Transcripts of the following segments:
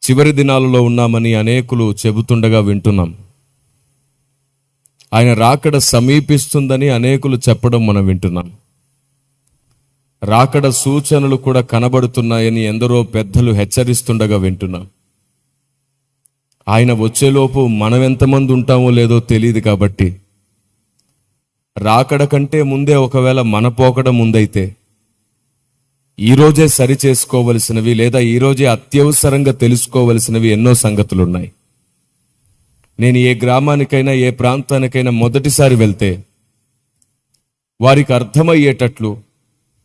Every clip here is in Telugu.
చివరి దినాలలో ఉన్నామని అనేకులు చెబుతుండగా వింటున్నాం. ఆయన రాకడ సమీపిస్తుందని అనేకులు చెప్పడం మనం వింటున్నాం. రాకడ సూచనలు కూడా కనబడుతున్నాయని ఎందరో పెద్దలు హెచ్చరిస్తుండగా వింటున్నాం. ఆయన వచ్చేలోపు మనం ఎంతమంది ఉంటామో లేదో తెలియదు. కాబట్టి రాకడ కంటే ముందే ఒకవేళ మన పోకడ ముందైతే ఈరోజే సరి చేసుకోవలసినవి లేదా ఈరోజే అత్యవసరంగా తెలుసుకోవలసినవి ఎన్నో సంగతులున్నాయి. నేను ఏ గ్రామానికైనా ఏ ప్రాంతానికైనా మొదటిసారి వెళ్తే వారికి అర్థమయ్యేటట్లు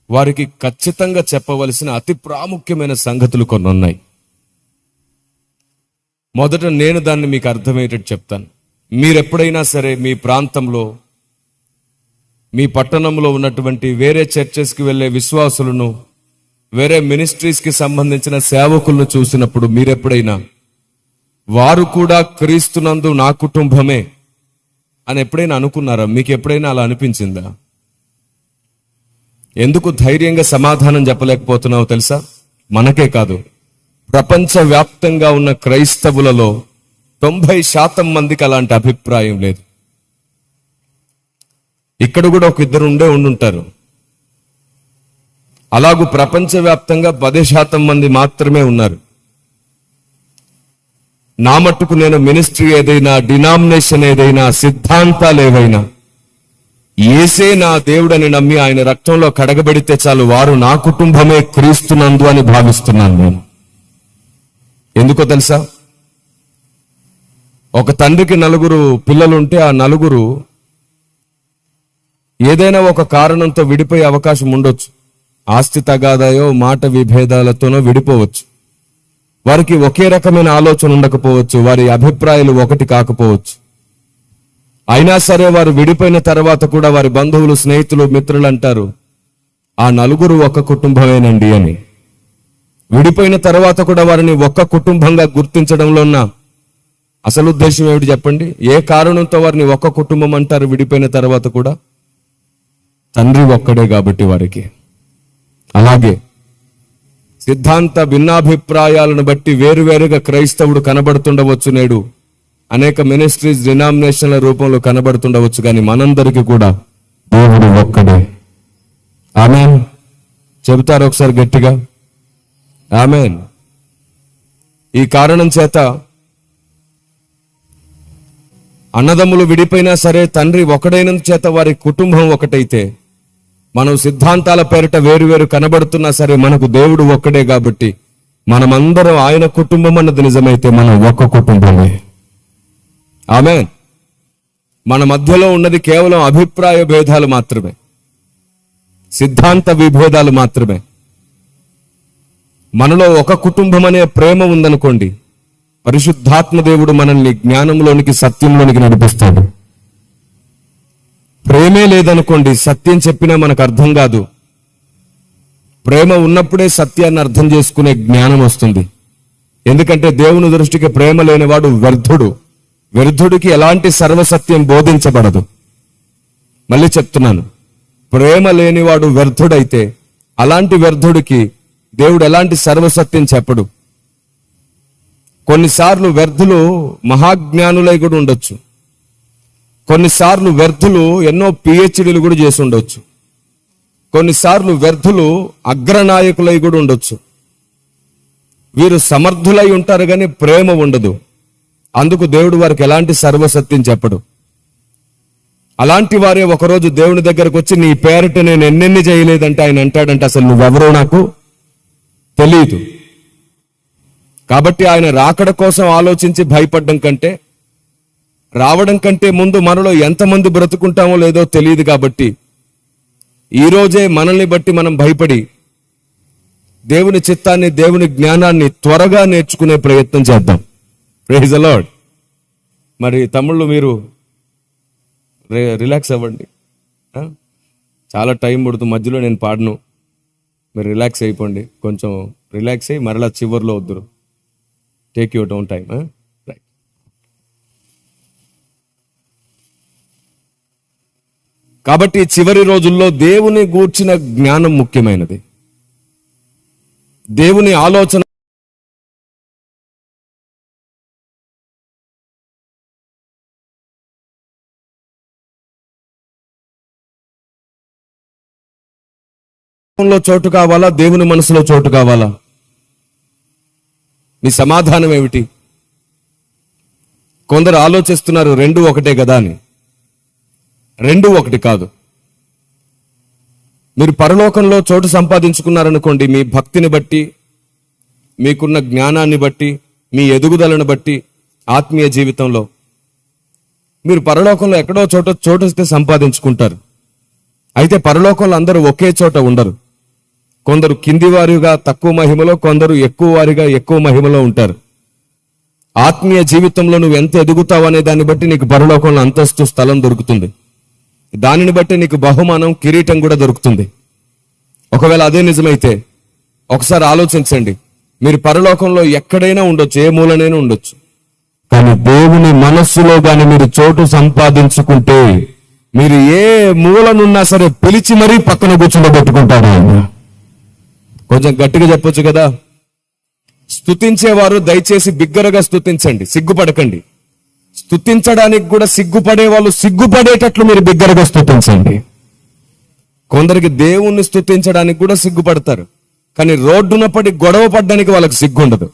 వారికి ఖచ్చితంగా చెప్పవలసిన అతి ప్రాముఖ్యమైన సంగతులు కొన్ని ఉన్నాయి. మొదట నేను దాన్ని మీకు అర్థమయ్యేటట్టు చెప్తాను. మీరెప్పుడైనా సరే మీ ప్రాంతంలో మీ పట్టణంలో ఉన్నటువంటి వేరే చర్చెస్కి వెళ్ళే విశ్వాసులను, వేరే మినిస్ట్రీస్కి సంబంధించిన సేవకులను చూసినప్పుడు మీరెప్పుడైనా వారు కూడా క్రీస్తునందు నా కుటుంబమే అని ఎప్పుడైనా అనుకున్నారా? మీకు ఎప్పుడైనా అలా అనిపించిందా? ఎందుకు ధైర్యంగా సమాధానం చెప్పలేకపోతున్నావో తెలుసా? మనకే కాదు, ప్రపంచవ్యాప్తంగా ఉన్న క్రైస్తవులలో 90% మందికి అలాంటి అభిప్రాయం లేదు. ఇక్కడ కూడా ఒక ఇద్దరు ఉండుంటారు. అలాగూ ప్రపంచవ్యాప్తంగా 10% మంది మాత్రమే ఉన్నారు. నా మట్టుకు నేను మినిస్ట్రీ ఏదైనా, డినామినేషన్ ఏదైనా, సిద్ధాంతాలు ఏవైనా, యేసే నా దేవుడని నమ్మి ఆయన రక్తంలో కడగబడితే చాలు, వారు నా కుటుంబమే క్రీస్తునందు అని భావిస్తున్నాను నేను. ఎందుకో తెలుసా? ఒక తండ్రికి 4 పిల్లలుంటే ఆ 4 ఏదైనా ఒక కారణంతో విడిపోయే అవకాశం ఉండొచ్చు. ఆస్తి తగాదాయో మాట విభేదాలతోనో విడిపోవచ్చు. వారికి ఒకే రకమైన ఆలోచన ఉండకపోవచ్చు. వారి అభిప్రాయాలు ఒకటి కాకపోవచ్చు. అయినా సరే వారు విడిపోయిన తర్వాత కూడా వారి బంధువులు, స్నేహితులు, మిత్రులు అంటారు, ఆ 4 ఒక కుటుంబమేనండి అని. విడిపోయిన తర్వాత కూడా వారిని ఒక్క కుటుంబంగా గుర్తించడంలో ఉన్న అసలు ఉద్దేశం ఏమిటి చెప్పండి? ఏ కారణంతో వారిని ఒక్క కుటుంబం అంటారు విడిపోయిన తర్వాత కూడా? తండ్రి ఒక్కడే కాబట్టి వారికి. అలాగే సిద్ధాంత భిన్నాభిప్రాయాలను బట్టి వేరువేరుగా క్రైస్తవుడు కనబడుతుండవచ్చు. నేడు అనేక మినిస్ట్రీస్, డినామినేషన్ల రూపంలో కనబడుతుండవచ్చు. కానీ మనందరికీ కూడా దేవుడు ఒక్కడే. ఆమేన్ చెబుతారు ఒకసారి గట్టిగా? ఆమేన్. ఈ కారణం చేత అన్నదమ్ములు విడిపోయినా సరే తండ్రి ఒకడైనందు చేత వారి కుటుంబం ఒకటైతే, మనం సిద్ధాంతాల పేరిట వేరువేరు కనబడుతున్నా సరే మనకు దేవుడు ఒక్కడే. కాబట్టి మనమందరం ఆయన కుటుంబం అన్నది నిజమైతే మనం ఒక్క కుటుంబమే. ఆమేన్. మన మధ్యలో ఉన్నది కేవలం అభిప్రాయ భేదాలు మాత్రమే, సిద్ధాంత విభేదాలు మాత్రమే. మనలో ఒక కుటుంబం అనే ప్రేమ ఉందనుకోండి, పరిశుద్ధాత్మ దేవుడు మనల్ని జ్ఞానంలోనికి, సత్యంలోనికి నడిపిస్తాడు. ప్రేమే లేదనుకోండి, సత్యం చెప్పినా మనకు అర్థం కాదు. ప్రేమ ఉన్నప్పుడే సత్యాన్ని అర్థం చేసుకునే జ్ఞానం వస్తుంది. ఎందుకంటే దేవుని దృష్టికి ప్రేమ లేనివాడు వ్యర్థుడు. వ్యర్థుడికి ఎలాంటి సర్వసత్యం బోధించబడదు. మళ్ళీ చెప్తున్నాను, ప్రేమ లేనివాడు వ్యర్థుడైతే అలాంటి వ్యర్థుడికి దేవుడు ఎలాంటి సర్వసత్యం చెప్పడు. కొన్నిసార్లు వ్యర్థులు మహాజ్ఞానులై కూడా ఉండొచ్చు. కొన్నిసార్లు వ్యర్థులు ఎన్నో పిహెచ్డీలు కూడా చేసి ఉండొచ్చు. కొన్నిసార్లు వ్యర్థులు అగ్రనాయకులై కూడా ఉండొచ్చు. వీరు సమర్థులై ఉంటారు కానీ ప్రేమ ఉండదు. అందుకు దేవుడు వారికి ఎలాంటి సర్వసత్యం చెప్పడు. అలాంటి వారే ఒకరోజు దేవుని దగ్గరకు వచ్చి, నీ పేరిట నేను ఎన్నెన్ని చేయలేదంటే ఆయన అంటాడంటే, అసలు నువ్వెవరో నాకు తెలియదు. కాబట్టి ఆయన రాకడ కోసం ఆలోచించి భయపడడం కంటే, రావడం కంటే ముందు మనలో ఎంతమంది బ్రతుకుంటామో లేదో తెలియదు. కాబట్టి ఈరోజే మనల్ని బట్టి మనం భయపడి దేవుని చిత్తాన్ని, దేవుని జ్ఞానాన్ని త్వరగా నేర్చుకునే ప్రయత్నం చేద్దాం. Praise the Lord. మరి తమ్ముళ్ళు మీరు రిలాక్స్ అవ్వండి. చాలా టైం పడుతుంది, మధ్యలో నేను పాడను. మీరు రిలాక్స్ అయిపోండి. కొంచెం రిలాక్స్ అయ్యి మరలా చివరిలో వద్దురు. Take your own time. Right. కాబట్టి చివరి రోజుల్లో దేవుని గూర్చిన జ్ఞానం ముఖ్యమైనది. దేవుని ఆలోచన చోటు కావాలా, దేవుని మనసులో చోటు కావాలా? మీ సమాధానం ఏమిటి? కొందరు ఆలోచిస్తున్నారు రెండు ఒకటే కదా అని. రెండు ఒకటి కాదు. మీరు పరలోకంలో చోటు సంపాదించుకున్నారనుకోండి, మీ భక్తిని బట్టి, మీకున్న జ్ఞానాన్ని బట్టి, మీ ఎదుగుదలను బట్టి, ఆత్మీయ జీవితంలో మీరు పరలోకంలో ఎక్కడో చోటు వస్తే సంపాదించుకుంటారు. అయితే పరలోకంలో అందరూ ఒకే చోట ఉండరు. కొందరు కింది వారిగా తక్కువ మహిమలో, కొందరు ఎక్కువ వారిగా ఎక్కువ మహిమలో ఉంటారు. ఆత్మీయ జీవితంలో నువ్వు ఎంత ఎదుగుతావు అనే దాన్ని బట్టి నీకు పరలోకంలో అంతస్తు, స్థలం దొరుకుతుంది. దానిని బట్టి నీకు బహుమానం, కిరీటం కూడా దొరుకుతుంది. ఒకవేళ అదే నిజమైతే ఒకసారి ఆలోచించండి. మీరు పరలోకంలో ఎక్కడైనా ఉండొచ్చు, ఏ మూలనైనా ఉండొచ్చు. కానీ దేవుని మనస్సులో గాని మీరు చోటు సంపాదించుకుంటే మీరు ఏ మూలనున్నా సరే పిలిచి మరీ పక్కన కూర్చుండబెట్టుకుంటారు ఆయన. కొంచెం గట్టిగా చెప్పొచ్చు కదా. స్తుతించేవారు దయచేసి బిగ్గరగా స్తుతించండి, సిగ్గుపడకండి. స్తుతించడానికి కూడా సిగ్గుపడే వాళ్ళు సిగ్గుపడేటట్లు మీరు బిగ్గరగా స్తుతించండి. కొందరికి దేవుణ్ణి స్తుతించడానికి కూడా సిగ్గుపడతారు, కానీ రోడ్డున పడి గొడవ పడ్డానికి వాళ్ళకి సిగ్గుండదు.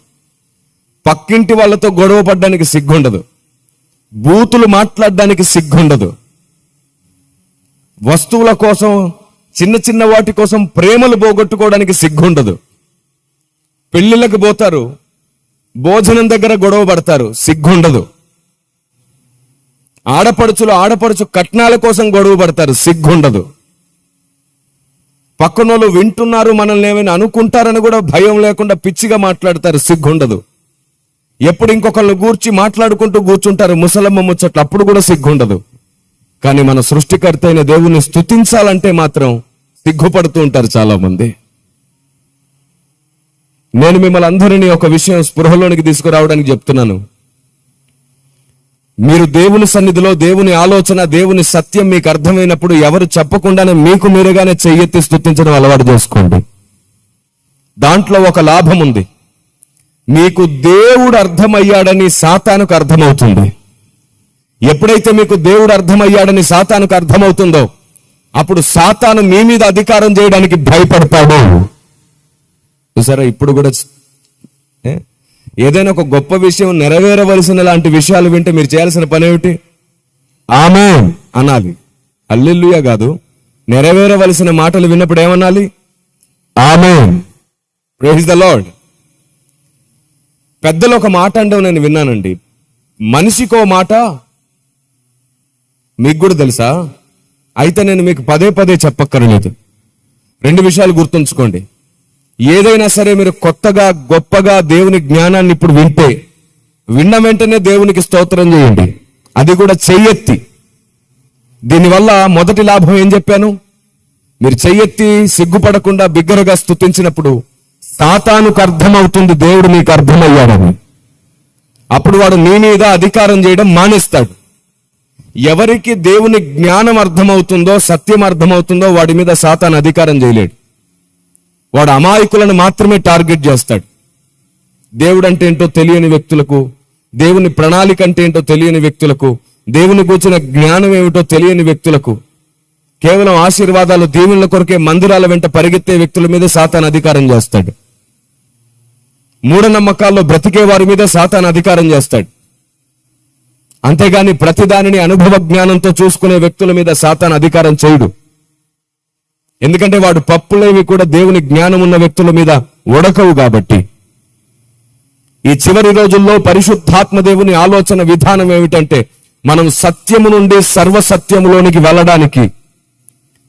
పక్కింటి వాళ్ళతో గొడవ పడ్డానికి సిగ్గుండదు. బూతులు మాట్లాడడానికి సిగ్గుండదు. వస్తువుల కోసం, చిన్న చిన్న వాటి కోసం ప్రేమలు పోగొట్టుకోవడానికి సిగ్గుండదు. పెళ్లిళ్ళకి పోతారు, భోజనం దగ్గర గొడవ పడతారు, సిగ్గుండదు. ఆడపడుచు కట్నాల కోసం గొడవ పడతారు, సిగ్గుండదు. పక్కనోళ్ళు వింటున్నారు, మనల్ని ఏమైనా అనుకుంటారని కూడా భయం లేకుండా పిచ్చిగా మాట్లాడతారు, సిగ్గుండదు. ఎప్పుడు ఇంకొకళ్ళు గూర్చి మాట్లాడుకుంటూ కూర్చుంటారు, ముసలమ్మ ముచ్చట్లు, అప్పుడు కూడా సిగ్గుండదు. కానీ మన సృష్టికర్త అయిన దేవుణ్ణి స్తుతించాలంటే మాత్రం సిగ్గుపడుతూ ఉంటారు చాలా మంది. నేను మిమ్మల్ని అందరినీ ఒక విషయం స్పృహలోనికి తీసుకురావడానికి చెప్తున్నాను. మీరు దేవుని సన్నిధిలో దేవుని ఆలోచన, దేవుని సత్యం మీకు అర్థమైనప్పుడు ఎవరు చెప్పకుండానే మీకు మీరుగానే చెయ్యెత్తి స్తుతించడం అలవాటు చేసుకోండి. దాంట్లో ఒక లాభం ఉంది. మీకు దేవుడు అర్థమయ్యాడని సాతానుకు అర్థమవుతుంది. ఎప్పుడైతే మీకు దేవుడు అర్థమయ్యాడని సాతానుకు అర్థమవుతుందో అప్పుడు సాతాను మీ మీద అధికారం చేయడానికి భయపడతాడు. చూసారా, ఇప్పుడు కూడా ఏదైనా ఒక గొప్ప విషయం నెరవేరవలసిన లాంటి విషయాలు వింటే మీరు చేయాల్సిన పని ఏమిటి? ఆమేన్ అనాలి. హల్లెలూయా కాదు, నెరవేరవలసిన మాటలు విన్నప్పుడు ఏమనాలి? ఆమేన్, ప్రైజ్ ద లార్డ్. పెద్దలు ఒక మాట అంటే నేను విన్నానండి, మనిషికో మాట. మీకు కూడా తెలుసా? అయితే నేను మీకు పదే పదే చెప్పక్కర్లేదు. రెండు విషయాలు గుర్తుంచుకోండి. ఏదైనా సరే మీరు కొత్తగా గొప్పగా దేవుని జ్ఞానాన్ని ఇప్పుడు వింటే, విన్న వెంటనే దేవునికి స్తోత్రం చేయండి, అది కూడా చెయ్యెత్తి. దీనివల్ల మొదటి లాభం ఏం చెప్పాను? మీరు చెయ్యెత్తి సిగ్గుపడకుండా బిగ్గరగా స్తుతించినప్పుడు సాతానుకు అర్థమవుతుంది దేవుడు మీకు అర్థమయ్యాడని. అప్పుడు వాడు నీ మీద అధికారం చేయడం మానేస్తాడు. ఎవరికి దేవుని జ్ఞానం అర్థమవుతుందో, సత్యం అర్థమవుతుందో వాడి మీద సాతాను అధికారం చేయలేడు. వాడు అమాయకులను మాత్రమే టార్గెట్ చేస్తాడు. దేవుడు అంటే ఏంటో తెలియని వ్యక్తులకు, దేవుని ప్రణాళిక అంటే ఏంటో తెలియని వ్యక్తులకు, దేవుని కూర్చిన జ్ఞానం ఏమిటో తెలియని వ్యక్తులకు, కేవలం ఆశీర్వాదాలు దీవెనల కొరకే మందిరాల వెంట పరిగెత్తే వ్యక్తుల మీద సాతాను అధికారం చేస్తాడు. మూఢనమ్మకాల్లో బ్రతికే వారి మీద సాతాను అధికారం చేస్తాడు. అంతేగాని ప్రతిదానిని అనుభవ జ్ఞానంతో చూసుకునే వ్యక్తుల మీద సాతాను అధికారం చేయడు. ఎందుకంటే వాడు పప్పులేవి కూడా దేవుని జ్ఞానం ఉన్న వ్యక్తుల మీద ఉడకవు కాబట్టి. ఈ చివరి రోజుల్లో పరిశుద్ధాత్మ దేవుని ఆలోచన విధానం ఏమిటంటే, మనం సత్యము నుండి సర్వసత్యములోనికి వెళ్ళడానికి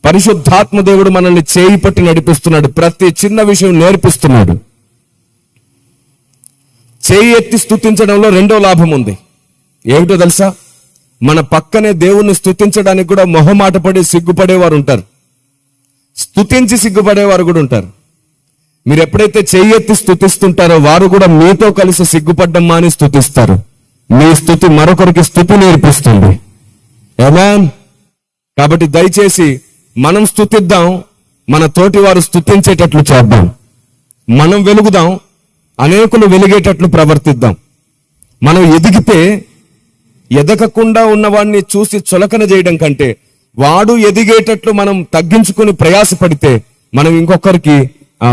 పరిశుద్ధాత్మ దేవుడు మనల్ని చేయి పట్టి నడిపిస్తున్నాడు. ప్రతి చిన్న విషయం నేర్పిస్తున్నాడు. చేయి ఎత్తి స్తుతించడంలో రెండో లాభం ఉంది. ఏమిటో తెలుసా? మన పక్కనే దేవుణ్ణి స్తుతించడానికి కూడా మొహమాట పడి సిగ్గుపడేవారు ఉంటారు, స్తుతించి సిగ్గుపడేవారు కూడా ఉంటారు. మీరు ఎప్పుడైతే చేయి ఎత్తి స్తుతిస్తుంటారో వారు కూడా మీతో కలిసి సిగ్గుపడ్డం మాని స్తుతిస్తారు. మీ స్తుతి మరొకరికి స్తుతి నేర్పిస్తుంది. ఆమేన్. కాబట్టి దయచేసి మనం స్తుతిద్దాం, మన తోటి వారు స్తుతించేటట్లు చేద్దాం. మనం వెలుగుదాం, అనేకులు వెలిగేటట్లు ప్రవర్తిద్దాం. మనం ఎదిగితే ఎదగకుండా ఉన్నవాడిని చూసి చులకన చేయడం కంటే వాడు ఎదిగేటట్లు మనం తగ్గించుకుని ప్రయాసపడితే మనం ఇంకొకరికి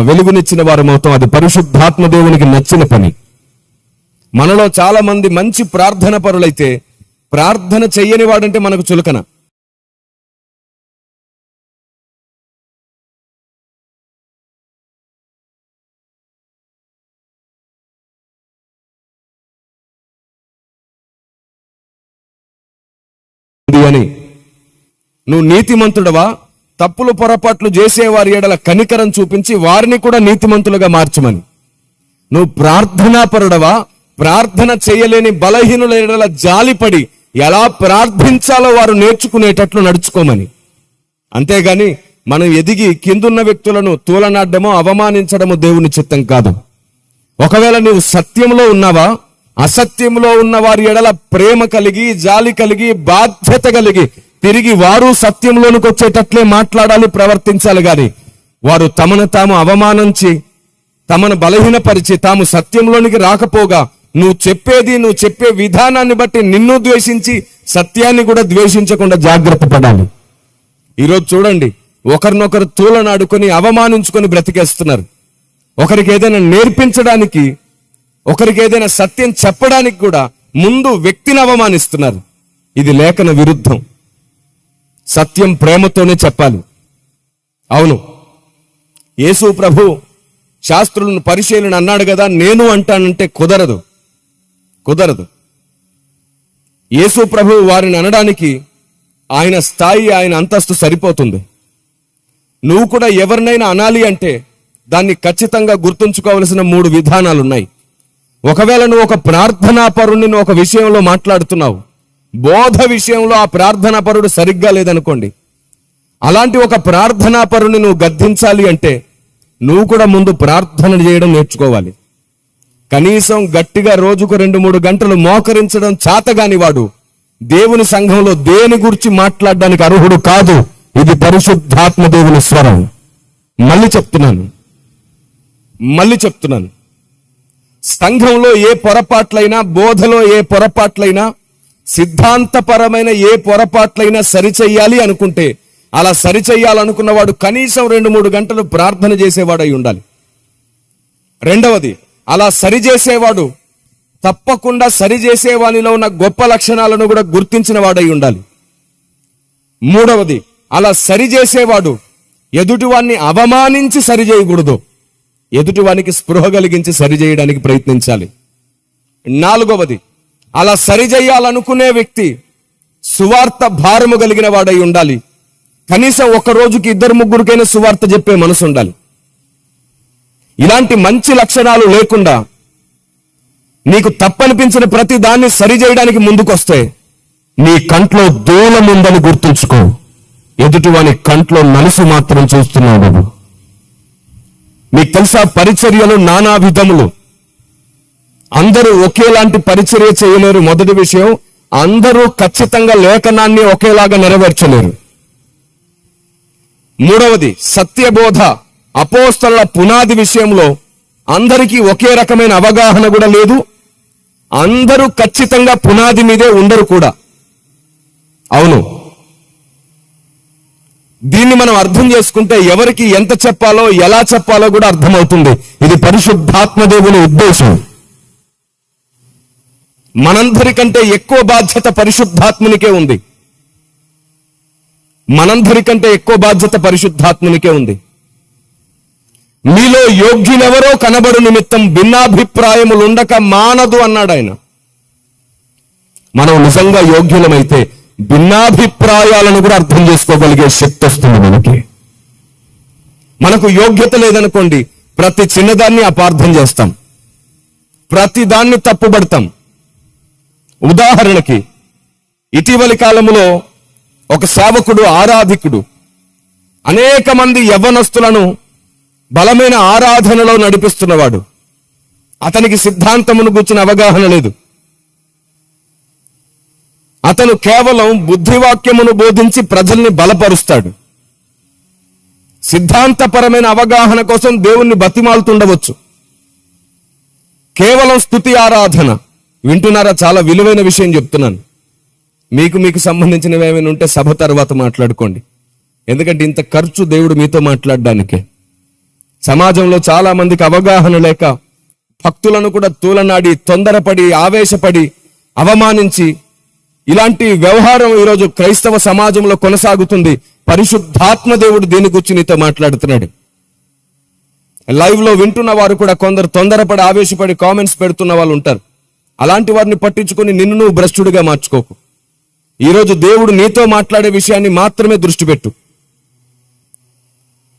వెలుగునిచ్చిన వారం అవుతాం. అది పరిశుద్ధాత్మ దేవునికి నచ్చిన పని. మనలో చాలా మంది మంచి ప్రార్థన పరులైతే ప్రార్థన చెయ్యని వాడంటే మనకు చులకన. అని నువ్వు నీతిమంతుడవా? తప్పులు పొరపాట్లు చేసేవారి ఎడల కనికరం చూపించి వారిని కూడా నీతిమంతులుగా మార్చమని. నువ్వు ప్రార్థనాపరుడవా? ప్రార్థన చేయలేని బలహీనుల ఎడల జాలిపడి ఎలా ప్రార్థించాలో వారు నేర్చుకునేటట్లు నడుచుకోమని. అంతేగాని మనం ఎదిగి కిందున్న వ్యక్తులను తూలనాడమో అవమానించడమో దేవుని చిత్తం కాదు. ఒకవేళ నీవు సత్యంలో ఉన్నావా, అసత్యంలో ఉన్న వారి ఎడల ప్రేమ కలిగి, జాలి కలిగి, బాధ్యత కలిగి తిరిగి వారు సత్యంలోనికి వచ్చేటట్లే మాట్లాడాలి, ప్రవర్తించాలి. గాని వారు తమను తాము అవమానించి తమను బలహీనపరిచి తాము సత్యంలోనికి రాకపోగా నువ్వు చెప్పే విధానాన్ని బట్టి నిన్ను ద్వేషించి సత్యాన్ని కూడా ద్వేషించకుండా జాగ్రత్త పడాలి. ఈరోజు చూడండి, ఒకరినొకరు తూలనాడుకొని అవమానించుకొని బ్రతికేస్తున్నారు. ఒకరికి ఏదైనా నేర్పించడానికి, ఒకరికి ఏదైనా సత్యం చెప్పడానికి కూడా ముందు వ్యక్తిని అవమానిస్తున్నారు. ఇది లేఖన విరుద్ధం. సత్యం ప్రేమతోనే చెప్పాలి. అవును, యేసు ప్రభు శాస్త్రులను పరిశీలన అన్నాడు కదా, నేను అంటానంటే కుదరదు. యేసు ప్రభు వారిని అనడానికి ఆయన స్థాయి, ఆయన అంతస్తు సరిపోతుంది. నువ్వు కూడా ఎవరినైనా అనాలి అంటే దాన్ని ఖచ్చితంగా గుర్తుంచుకోవలసిన 3 విధానాలు ఉన్నాయి. ఒకవేళ నువ్వు ఒక ప్రార్థనాపరుని ఒక విషయంలో మాట్లాడుతున్నావు, బోధ విషయంలో ఆ ప్రార్థనాపరుడు సరిగ్గా లేదనుకోండి, అలాంటి ఒక ప్రార్థనాపరుని నువ్వు గద్దించాలి అంటే నువ్వు కూడా ముందు ప్రార్థన చేయడం నేర్చుకోవాలి. కనీసం గట్టిగా రోజుకు 2-3 గంటలు మోకరించడం చేతగాని వాడు దేవుని సంఘంలో దేని గురించి మాట్లాడడానికి అర్హుడు కాదు. ఇది పరిశుద్ధాత్మ దేవుని స్వరం. మళ్ళీ చెప్తున్నాను, సంఘంలో ఏ పొరపాట్లైనా, బోధలో ఏ పొరపాట్లైనా, సిద్ధాంతపరమైన ఏ పొరపాట్లైనా సరిచెయ్యాలి అనుకుంటే అలా సరిచెయ్యాలనుకున్నవాడు కనీసం 2-3 గంటలు ప్రార్థన చేసేవాడై ఉండాలి. రెండవది, అలా సరిచేసేవాడు తప్పకుండా సరిచేసేవానిలో ఉన్న గొప్ప లక్షణాలను కూడా గుర్తించిన వాడై ఉండాలి. మూడవది, అలా సరిచేసేవాడు ఎదుటివాన్ని అవమానించి సరిచేయకూడదు, ఎదుటివానికి స్పృహ కలిగించి సరిచేయడానికి ప్రయత్నించాలి. నాలుగవది, అలా సరిచేయాలనుకునే వ్యక్తి సువార్త భారము కలిగిన వాడై ఉండాలి. కనీసం ఒక రోజుకి 2-3కైనా సువార్త చెప్పే మనసు ఉండాలి. ఇలాంటి మంచి లక్షణాలు లేకుండా నీకు తప్పనిపించిన ప్రతి దాన్ని సరిచేయడానికి ముందుకొస్తే నీ కంట్లో దూలం ఉందని గుర్తుంచుకో. ఎదుటివాని కంట్లో నలుసు మాత్రం చూస్తున్నావు. మీకు తెలుసా, పరిచర్యలు నానా విధములు. అందరూ ఒకేలాంటి పరిచర్య చేయలేరు. మొదటి విషయం, అందరూ ఖచ్చితంగా లేఖనాన్ని ఒకేలాగా నెరవేర్చలేరు. మూడవది, సత్యబోధ అపోస్తలుల పునాది విషయంలో అందరికీ ఒకే రకమైన అవగాహన కూడా లేదు. అందరూ ఖచ్చితంగా పునాది మీదే ఉండరు కూడా. అవును, దీన్ని మనం అర్థం చేసుకుంటే ఎవరికి ఎంత చెప్పాలో, ఎలా చెప్పాలో కూడా అర్థమవుతుంది. ఇది పరిశుద్ధాత్మ దేవుని ఉద్దేశం. మనందరికంటే ఎక్కువ బాధ్యత పరిశుద్ధాత్మునికే ఉంది. మనందరికంటే ఎక్కువ బాధ్యత పరిశుద్ధాత్మునికే ఉంది. మీలో యోగ్యులెవరో కనబడు నిమిత్తం భిన్నాభిప్రాయములు ఉండక మానదు అన్నాడు ఆయన. మనం నిజంగా యోగ్యులమైతే భిన్నాభిప్రాయాలను కూడా అర్థం చేసుకోగలిగే శక్తి వస్తుంది మనకి. మనకు యోగ్యత లేదనుకోండి, ప్రతి చిన్నదాన్ని అపార్థం చేస్తాం, ప్రతి దాన్ని తప్పుపడతాం. ఉదాహరణకి, ఇటీవలి కాలంలో ఒక సేవకుడు, ఆరాధికుడు అనేక మంది యవ్వనస్తులను బలమైన ఆరాధనలో నడిపిస్తున్నవాడు. అతనికి సిద్ధాంతమును గుర్చిన అవగాహన లేదు. అతను కేవలం బుద్ధివాక్యమును బోధించి ప్రజల్ని బలపరుస్తాడు. సిద్ధాంతపరమైన అవగాహన కోసం దేవుణ్ణి బతిమాలుతుండవచ్చు. కేవలం స్తుతి ఆరాధన. వింటున్నారా? చాలా విలువైన విషయం చెప్తున్నాను. మీకు సంబంధించినవి ఏమైనా ఉంటే సభ తర్వాత మాట్లాడుకోండి. ఎందుకంటే ఇంత ఖర్చు దేవుడు మీతో మాట్లాడడానికే. సమాజంలో చాలా మందికి అవగాహన లేక భక్తులను కూడా తూలనాడి, తొందరపడి, ఆవేశపడి, అవమానించి ఇలాంటి వ్యవహారం ఈరోజు క్రైస్తవ సమాజంలో కొనసాగుతుంది. పరిశుద్ధాత్మ దేవుడు దీని గురించి నీతో మాట్లాడుతున్నాడు. లైవ్ లో వింటున్న వారు కూడా కొందరు తొందరపడి, ఆవేశపడి కామెంట్స్ పెడుతున్న వాళ్ళు ఉంటారు. అలాంటి వారిని పట్టించుకొని నిన్ను నువ్వు భ్రష్టుడిగా మార్చుకోకు. ఈరోజు దేవుడు నీతో మాట్లాడే విషయాన్ని మాత్రమే దృష్టి పెట్టు.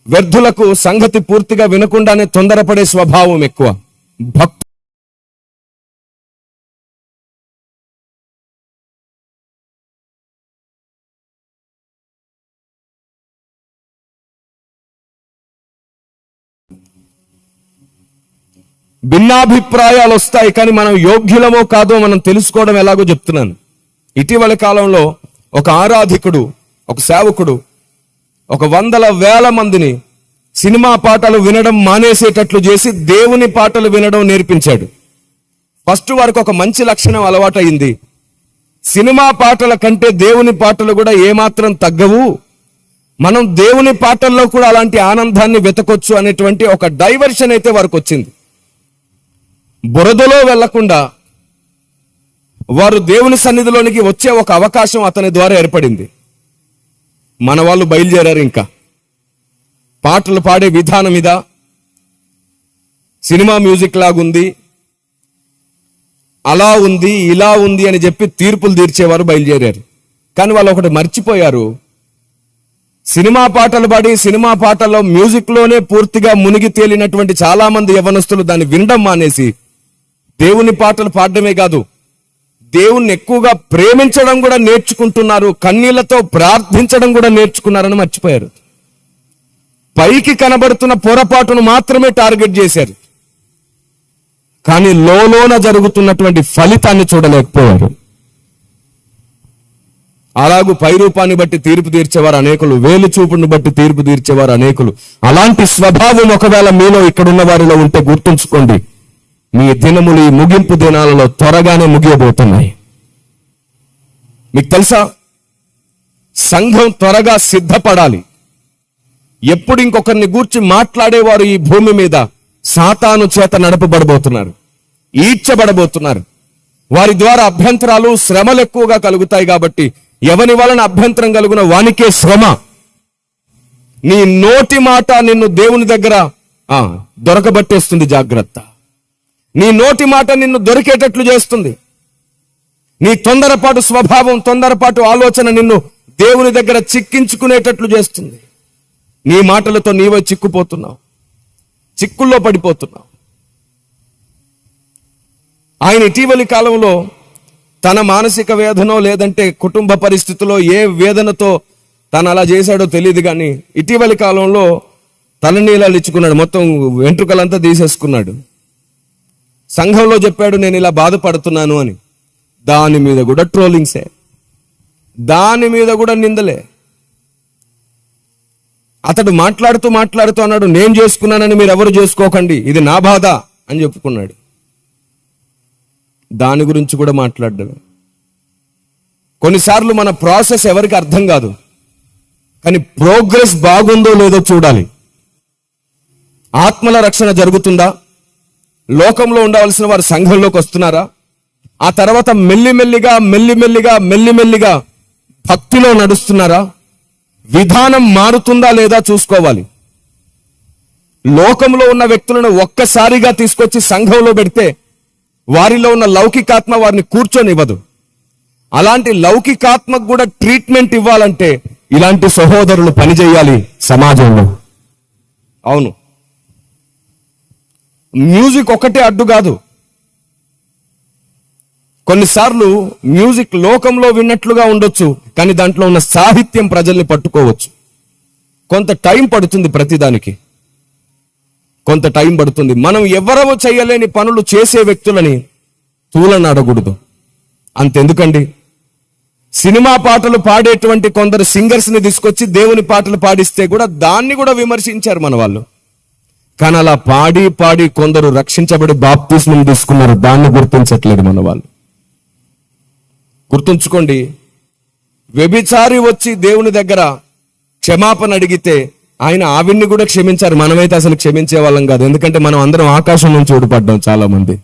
వ్యర్థులకు సంగతి పూర్తిగా వినకుండానే తొందరపడే స్వభావం ఎక్కువ. భిన్నాభిప్రాయాలు వస్తాయి, కానీ మనం యోగ్యులమో కాదో మనం తెలుసుకోవడం ఎలాగో చెప్తున్నాను. ఇటీవల కాలంలో ఒక ఆరాధికుడు, ఒక సేవకుడు 100,000 మందిని సినిమా పాటలు వినడం మానేసేటట్లు చేసి దేవుని పాటలు వినడం నేర్పించాడు. ఫస్ట్ వారికి ఒక మంచి లక్షణం అలవాటయింది. సినిమా పాటల కంటే దేవుని పాటలు కూడా ఏమాత్రం తగ్గవు, మనం దేవుని పాటల్లో కూడా అలాంటి ఆనందాన్ని వెతకొచ్చు అనేటువంటి ఒక డైవర్షన్ అయితే వారికి వచ్చింది. బురదలో వెళ్లకుండా వారు దేవుని సన్నిధిలోనికి వచ్చే ఒక అవకాశం అతని ద్వారా ఏర్పడింది. మన వాళ్ళు బయలుదేరారు. ఇంకా పాటలు పాడే విధానం మీద సినిమా మ్యూజిక్ లాగుంది, అలా ఉంది, ఇలా ఉంది అని చెప్పి తీర్పులు తీర్చేవారు బయలుదేరారు. కానీ వాళ్ళు ఒకటి మర్చిపోయారు. సినిమా పాటలు పాడి సినిమా పాటల్లో మ్యూజిక్ లోనే పూర్తిగా మునిగి తేలినటువంటి చాలా మంది యవ్వనస్తులు దాన్ని వినడం మానేసి దేవుని పాటలు పాడడమే కాదు, దేవుణ్ణి ఎక్కువగా ప్రేమించడం కూడా నేర్చుకుంటున్నారు, కన్నీళ్లతో ప్రార్థించడం కూడా నేర్చుకున్నారని మర్చిపోయారు. పైకి కనబడుతున్న పొరపాటును మాత్రమే టార్గెట్ చేశారు, కానీ లోలోన జరుగుతున్నటువంటి ఫలితాన్ని చూడలేకపోయారు. అలాగూ పైరూపాన్ని బట్టి తీర్పు తీర్చేవారు అనేకులు, వేలు చూపుని బట్టి తీర్పు తీర్చేవారు అనేకులు. అలాంటి స్వభావం ఒకవేళ మీలో ఇక్కడున్న వారిలో ఉంటే గుర్తుంచుకోండి, మీ దినములు ఈ ముగింపు దినాలలో త్వరగానే ముగియబోతున్నాయి. మీకు తెలుసా, సంఘం త్వరగా సిద్ధపడాలి. ఎప్పుడు ఇంకొకరిని గూర్చి మాట్లాడేవారు ఈ భూమి మీద సాతాను చేత నడపబడబోతున్నారు, ఈడ్చబడబోతున్నారు. వారి ద్వారా అభ్యంతరాలు, శ్రమలు ఎక్కువగా కలుగుతాయి. కాబట్టి ఎవని వలన అభ్యంతరం కలుగున వానికే శ్రమ. నీ నోటి మాట నిన్ను దేవుని దగ్గర దొరకబట్టేస్తుంది, జాగ్రత్త. నీ నోటి మాట నిన్ను దొరికేటట్లు చేస్తుంది. నీ తొందరపాటు స్వభావం, తొందరపాటు ఆలోచన నిన్ను దేవుని దగ్గర చిక్కించుకునేటట్లు చేస్తుంది. నీ మాటలతో నీవే చిక్కుపోతున్నావు, చిక్కుల్లో పడిపోతున్నావు. ఆయన ఇటీవలి కాలంలో తన మానసిక వేదనో లేదంటే కుటుంబ పరిస్థితిలో ఏ వేదనతో తను అలా చేశాడో తెలియదు, కానీ ఇటీవలి కాలంలో తలనీలాలు ఇచ్చుకున్నాడు, మొత్తం వెంట్రుకలంతా తీసేసుకున్నాడు. సంఘంలో చెప్పాడు, నేను ఇలా బాధపడుతున్నాను అని. దాని మీద కూడా ట్రోలింగ్సే, దాని మీద కూడా నిందలే. అతడు మాట్లాడుతూ అన్నాడు, నేను చేసుకున్నానని మీరు ఎవరు చేసుకోకండి, ఇది నా బాధ అని చెప్పుకున్నాడు. దాని గురించి కూడా మాట్లాడడమే. కొన్నిసార్లు మన ప్రాసెస్ ఎవరికి అర్థం కాదు, కానీ ప్రోగ్రెస్ బాగుందో లేదో చూడాలి. ఆత్మల రక్షణ జరుగుతుందా? లోకంలో ఉండవలసిన వారు సంఘంలోకి వస్తున్నారా? ఆ తర్వాత మెల్లిమెల్లిగా భక్తిలో నడుస్తున్నారా? విధానం మారుతుందా లేదా చూసుకోవాలి. లోకంలో ఉన్న వ్యక్తులను ఒక్కసారిగా తీసుకొచ్చి సంఘంలో పెడితే వారిలో ఉన్న లౌకికాత్మ వారిని కూర్చొనివ్వదు. అలాంటి లౌకికాత్మకు కూడా ట్రీట్మెంట్ ఇవ్వాలంటే ఇలాంటి సహోదరులు పనిచేయాలి సమాజంలో. అవును, మ్యూజిక్ ఒకటే అడ్డు కాదు. కొన్నిసార్లు మ్యూజిక్ లోకంలో విన్నట్లుగా ఉండొచ్చు, కానీ దాంట్లో ఉన్న సాహిత్యం ప్రజల్ని పట్టుకోవచ్చు. కొంత టైం పడుతుంది, ప్రతిదానికి కొంత టైం పడుతుంది. మనం ఎవరో చేయలేని పనులు చేసే వ్యక్తులని తూలనాడకూడదు. అంతెందుకండి, సినిమా పాటలు పాడేటువంటి కొందరు సింగర్స్ని తీసుకొచ్చి దేవుని పాటలు పాడిస్తే కూడా దాన్ని కూడా విమర్శించారు మన వాళ్ళు. కానీ అలా పాడి కొందరు రక్షించబడి బాప్తిస్మం తీసుకున్నారు, దాన్ని గుర్తించట్లేదు మన వాళ్ళు. గుర్తుంచుకోండి, వ్యభిచారి వచ్చి దేవుని దగ్గర క్షమాపణ అడిగితే ఆయన ఆవిడ్ని కూడా క్షమించారు. మనమైతే అసలు క్షమించే వాళ్ళం కాదు. ఎందుకంటే మనం అందరం ఆకాశం నుంచి ఊడిపడ్డాం. చాలా మంది,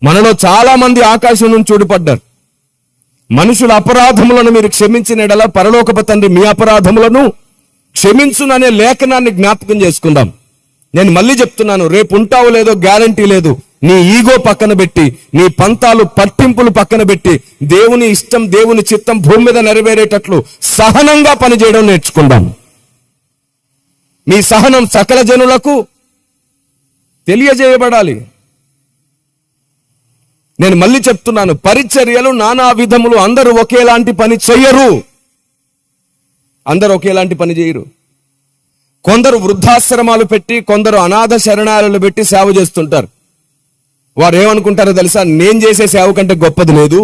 మనలో చాలా మంది ఆకాశం నుంచి ఊడిపడ్డారు. మనుషుల అపరాధములను మీరు క్షమించిన యెడల పరలోకపు తండ్రి మీ అపరాధములను క్షమించుననే లేఖనాన్ని జ్ఞాపకం చేసుకుందాం. నేను మళ్ళీ చెప్తున్నాను, రేపు ఉంటావో లేదో గ్యారంటీ లేదు. నీ ఈగో పక్కన పెట్టి, నీ పంతాలు పట్టింపులు పక్కన పెట్టి, దేవుని ఇష్టం, దేవుని చిత్తం భూమి మీద నెరవేరేటట్లు సహనంగా పనిచేయడం నేర్చుకుందాం. మీ సహనం సకల జనులకు తెలియజేయబడాలి. నేను మళ్ళీ చెప్తున్నాను, పరిచర్యలు నానా విధములు. అందరూ ఒకేలాంటి పని చెయ్యరు. అందరూ ఒకేలాంటి పని చేయరు. కొందరు వృద్ధాశ్రమాలు పెట్టి, కొందరు అనాథ శరణాలయాలు పెట్టి సేవ చేస్తుంటారు. వారు ఏమనుకుంటారో తెలుసా? నేను చేసే సేవ కంటే గొప్పది లేదు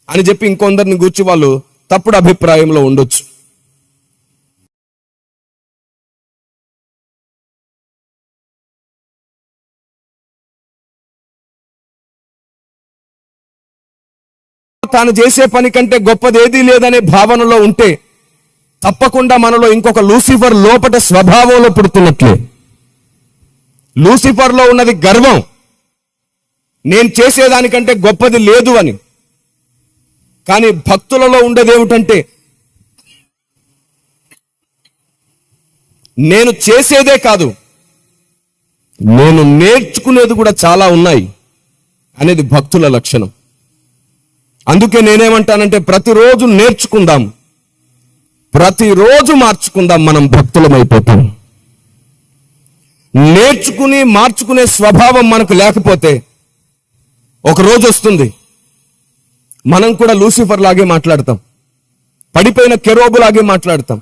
అని చెప్పి ఇంకొందరిని గూర్చి వాళ్ళు తప్పుడు అభిప్రాయంలో ఉండొచ్చు. తాను చేసే పని కంటే గొప్పది ఏదీ లేదనే భావనలో ఉంటే తప్పకుండా మనలో ఇంకొక లూసిఫర్ లోపట స్వభావంలో పుడుతున్నట్లే. లూసిఫర్లో ఉన్నది గర్వం, నేను చేసేదానికంటే గొప్పది లేదు అని. కానీ భక్తులలో ఉండేది ఏమిటంటే, నేను చేసేదే కాదు, నేను నేర్చుకునేది కూడా చాలా ఉన్నాయి అనేది భక్తుల లక్షణం. అందుకే నేనేమంటానంటే, ప్రతిరోజు నేర్చుకుందాం, ప్రతిరోజు మార్చుకుందాం. మనం భక్తులమైపోతాం. నేర్చుకుని మార్చుకునే స్వభావం మనకు లేకపోతే ఒక రోజు వస్తుంది, మనం కూడా లూసిఫర్ లాగే మాట్లాడతాం, పడిపోయిన కెరూబు లాగే మాట్లాడతాం,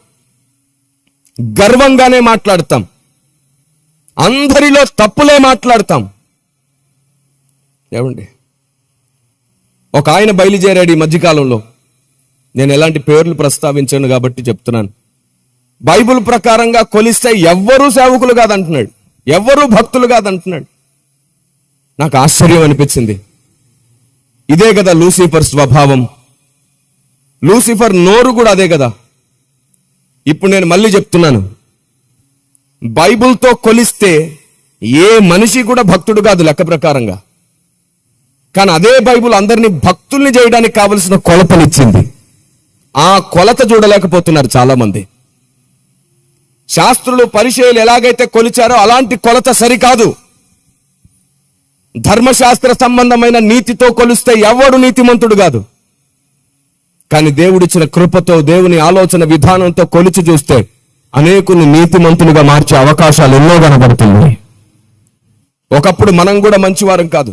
గర్వంగానే మాట్లాడతాం, అందరిలో తప్పులే మాట్లాడతాం. ఏమండి, ఒక ఆయన బయలుదేరాడు ఈ మధ్యకాలంలో. నేను ఎలాంటి పేర్లు ప్రస్తావించాను కాబట్టి చెప్తున్నాను. బైబిల్ ప్రకారంగా కొలిస్తే ఎవ్వరూ సేవకులు కాదంటున్నాడు, ఎవ్వరూ భక్తులు కాదంటున్నాడు. నాకు ఆశ్చర్యం అనిపించింది. ఇదే కదా లూసిఫర్ స్వభావం. లూసిఫర్ నోరు కూడా అదే కదా. ఇప్పుడు నేను మళ్ళీ చెప్తున్నాను, బైబిల్తో కొలిస్తే ఏ మనిషి కూడా భక్తుడు కాదు లెక్క ప్రకారంగా. కానీ అదే బైబిల్ అందరినీ భక్తుల్ని చేయడానికి కావలసిన కొలతనిచ్చింది. ఆ కొలత చూడలేకపోతున్నారు చాలా మంది. శాస్త్రులు పరిచయులు ఎలాగైతే కొలిచారో అలాంటి కొలత సరికాదు. ధర్మశాస్త్ర సంబంధమైన నీతితో కొలిస్తే ఎవడు నీతిమంతుడు కాదు. కానీ దేవుడిచ్చిన కృపతో, దేవుని ఆలోచన విధానంతో కొలిచి చూస్తే అనేకుని నీతిమంతులుగా మార్చే అవకాశాలు ఎన్నో కనబడుతుంది. ఒకప్పుడు మనం కూడా మంచివారం కాదు,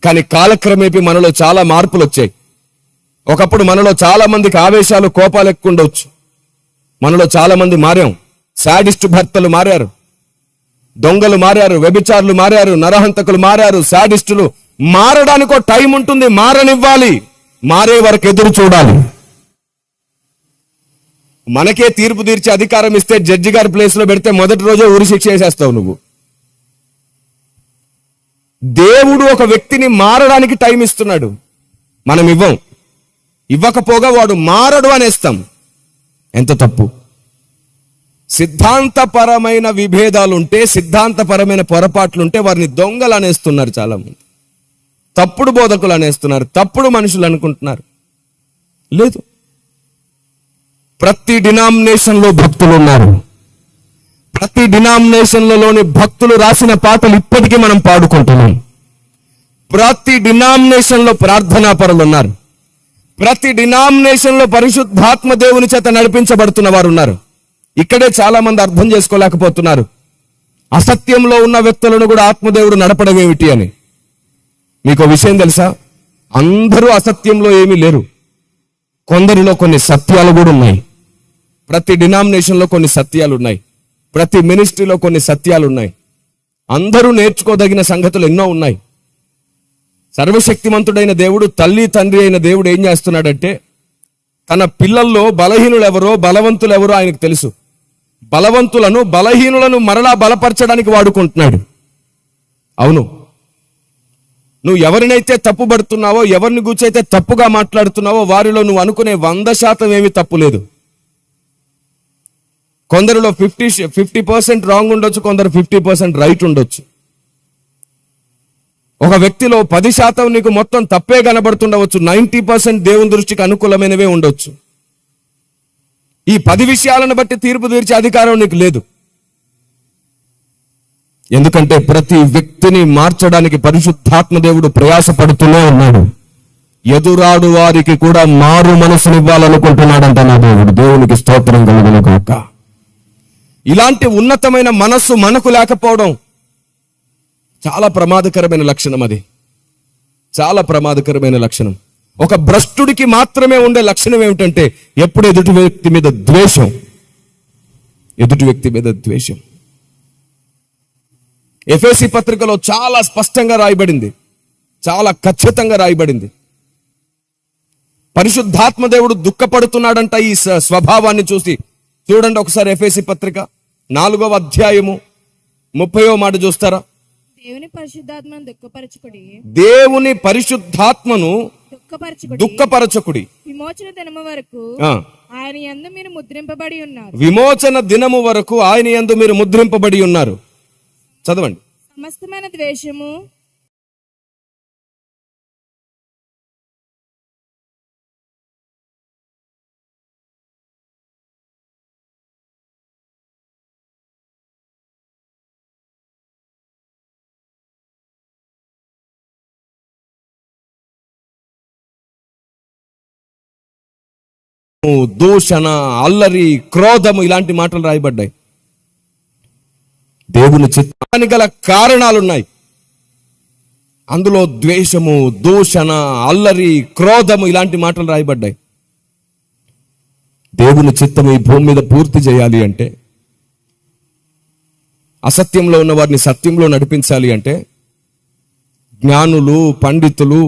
కానీ కాలక్రమేపీ మనలో చాలా మార్పులు వచ్చాయి. ఒకప్పుడు మనలో చాలా మందికి ఆవేశాలు, కోపాలు ఎక్కువ ఉండవచ్చు. మనలో చాలా మంది మారాం. శాడిస్ట్ భర్తలు మారారు, దొంగలు మారారు, వ్యభిచారులు మారారు, నరహంతకులు మారారు. శాడిస్టులు మారడానికో టైం ఉంటుంది, మారనివ్వాలి. మారే వరకు ఎదురు చూడాలి. మనకే తీర్పు తీర్చే అధికారం ఇస్తే జడ్జి గారి ప్లేస్ లో పెడితే మొదటి రోజే ఉరి శిక్ష వేసేస్తావు నువ్వు. దేవుడు ఒక వ్యక్తిని మారడానికి టైం ఇస్తున్నాడు, మనం ఇవ్వం. ఇవ్వకపోగా వాడు మారడు అనేస్తాం. ఎంత తప్పు. సిద్ధాంతపరమైన విభేదాలుంటే, సిద్ధాంతపరమైన పొరపాట్లుంటే వారిని దొంగలు అనేస్తున్నారు చాలా మంది, తప్పుడు బోధకులు అనేస్తున్నారు, తప్పుడు మనుషులు అనుకుంటున్నారు. లేదు, ప్రతి డినామినేషన్లో భక్తులు ఉన్నారు. ప్రతి డినామినేషన్లలోని భక్తులు రాసిన పాటలు ఇప్పటికీ మనం పాడుకుంటున్నాం. ప్రతి డినామినేషన్లో ప్రార్థనా పరులు ఉన్నారు. ప్రతి డినామినేషన్లో పరిశుద్ధాత్మ దేవుని చేత నడిపించబడుతున్న వారు ఉన్నారు. ఇక్కడే చాలా మంది అర్థం చేసుకోలేకపోతున్నారు, అసత్యంలో ఉన్న వ్యక్తులను కూడా ఆత్మదేవుడు నడపడం ఏమిటి అని. మీకు విషయం తెలుసా? అందరూ అసత్యంలో ఏమీ లేరు. కొందరిలో కొన్ని సత్యాలు కూడా ఉన్నాయి. ప్రతి డినామినేషన్లో కొన్ని సత్యాలు ఉన్నాయి. ప్రతి మినిస్ట్రీలో కొన్ని సత్యాలు ఉన్నాయి. అందరూ నేర్చుకోదగిన సంగతులు ఎన్నో ఉన్నాయి. సర్వశక్తిమంతుడైన దేవుడు, తల్లి తండ్రి అయిన దేవుడు ఏం చేస్తున్నాడంటే, తన పిల్లల్లో బలహీనులు ఎవరో, బలవంతులు ఎవరో ఆయనకు తెలుసు. బలవంతులను, బలహీనులను మరలా బలపరచడానికి వాడుకుంటున్నాడు. అవును, నువ్వు ఎవరినైతే తప్పుపడుతున్నావో, ఎవరిని గుర్చైతే తప్పుగా మాట్లాడుతున్నావో వారిలో నువ్వు అనుకునే 100% ఏమీ తప్పు లేదు. కొందరిలో 50% రాంగ్ ఉండొచ్చు, కొందరు 50% రైట్ ఉండొచ్చు. ఒక వ్యక్తిలో 10% నీకు మొత్తం తప్పే కనబడుతుండవచ్చు, 90% దేవుని దృష్టికి అనుకూలమైనవే ఉండొచ్చు. ఈ 10 విషయాలను బట్టి తీర్పు తీర్చే అధికారం నీకు లేదు. ఎందుకంటే ప్రతి వ్యక్తిని మార్చడానికి పరిశుద్ధాత్మ దేవుడు ప్రయాసపడుతూనే ఉన్నాడు. ఎదురాడు వారికి కూడా మారు మనసునివ్వాలనుకుంటున్నాడంట నా దేవుడు. దేవునికి స్తోత్రం కలుగును గాక. ఇలాంటి ఉన్నతమైన మనస్సు మనకు లేకపోవడం చాలా ప్రమాదకరమైన లక్షణం. అది చాలా ప్రమాదకరమైన లక్షణం. ఒక భ్రష్టుడికి మాత్రమే ఉండే లక్షణం ఏమిటంటే ఎప్పుడు ఎదుటి వ్యక్తి మీద ద్వేషం. ఎదుటి వ్యక్తి మీద ద్వేషం. ఎఫెసీ పత్రికలో చాలా స్పష్టంగా రాయబడింది, చాలా ఖచ్చితంగా రాయబడింది. పరిశుద్ధాత్మ దేవుడు దుఃఖపడుతున్నాడంట ఈ స్వభావాన్ని చూసి. చూడండి ఒకసారి ఎఫెసీ పత్రిక 4వ అధ్యాయము 30వ మాట చూస్తారా? దేవుని పరిశుద్ధాత్మను దుఃఖపరచుకుడి, దేవుని పరిశుద్ధాత్మను దుఃఖపరచుకుడి. విమోచన దినము వరకు ఆయన యందు మీరు ముద్రింపబడి ఉన్నారు. విమోచన దినము వరకు ఆయన యందు మీరు ముద్రింపబడి ఉన్నారు. చదవండి. సమస్తమైన ద్వేషము, దూషణ, అల్లరి, క్రోధము ఇలాంటి మాటలు రాయబడ్డాయి. దేవుని చిత్తానికి గల కారణాలున్నాయి. అందులో ద్వేషము, దూషణ, అల్లరి, క్రోధము ఇలాంటి మాటలు రాయబడ్డాయి. దేవుని చిత్తం ఈ భూమి మీద పూర్తి చేయాలి అంటే, అసత్యంలో ఉన్న వారిని సత్యంలో నడిపించాలి అంటే, జ్ఞానులు, పండితులు,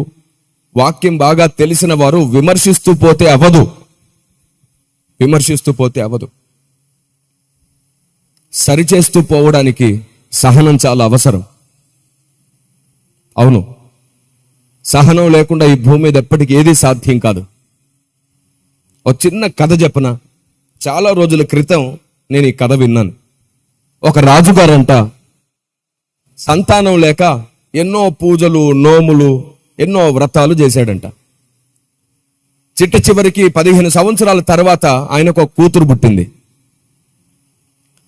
వాక్యం బాగా తెలిసిన వారు విమర్శిస్తూ పోతే అవ్వదు. విమర్శిస్తూ పోతే అవ్వదు. సరిచేస్తూ పోవడానికి సహనం చాలా అవసరం. అవును, సహనం లేకుండా ఈ భూమి మీద ఎప్పటికీ ఏది సాధ్యం కాదు. ఒక చిన్న కథ చెప్పన. చాలా రోజుల క్రితం నేను ఈ కథ విన్నాను. ఒక రాజుగారంట సంతానం లేక ఎన్నో పూజలు, నోములు, ఎన్నో వ్రతాలు చేశాడంట. చిట్ట చివరికి 15 సంవత్సరాల తర్వాత ఆయనకు ఒక కూతురు పుట్టింది.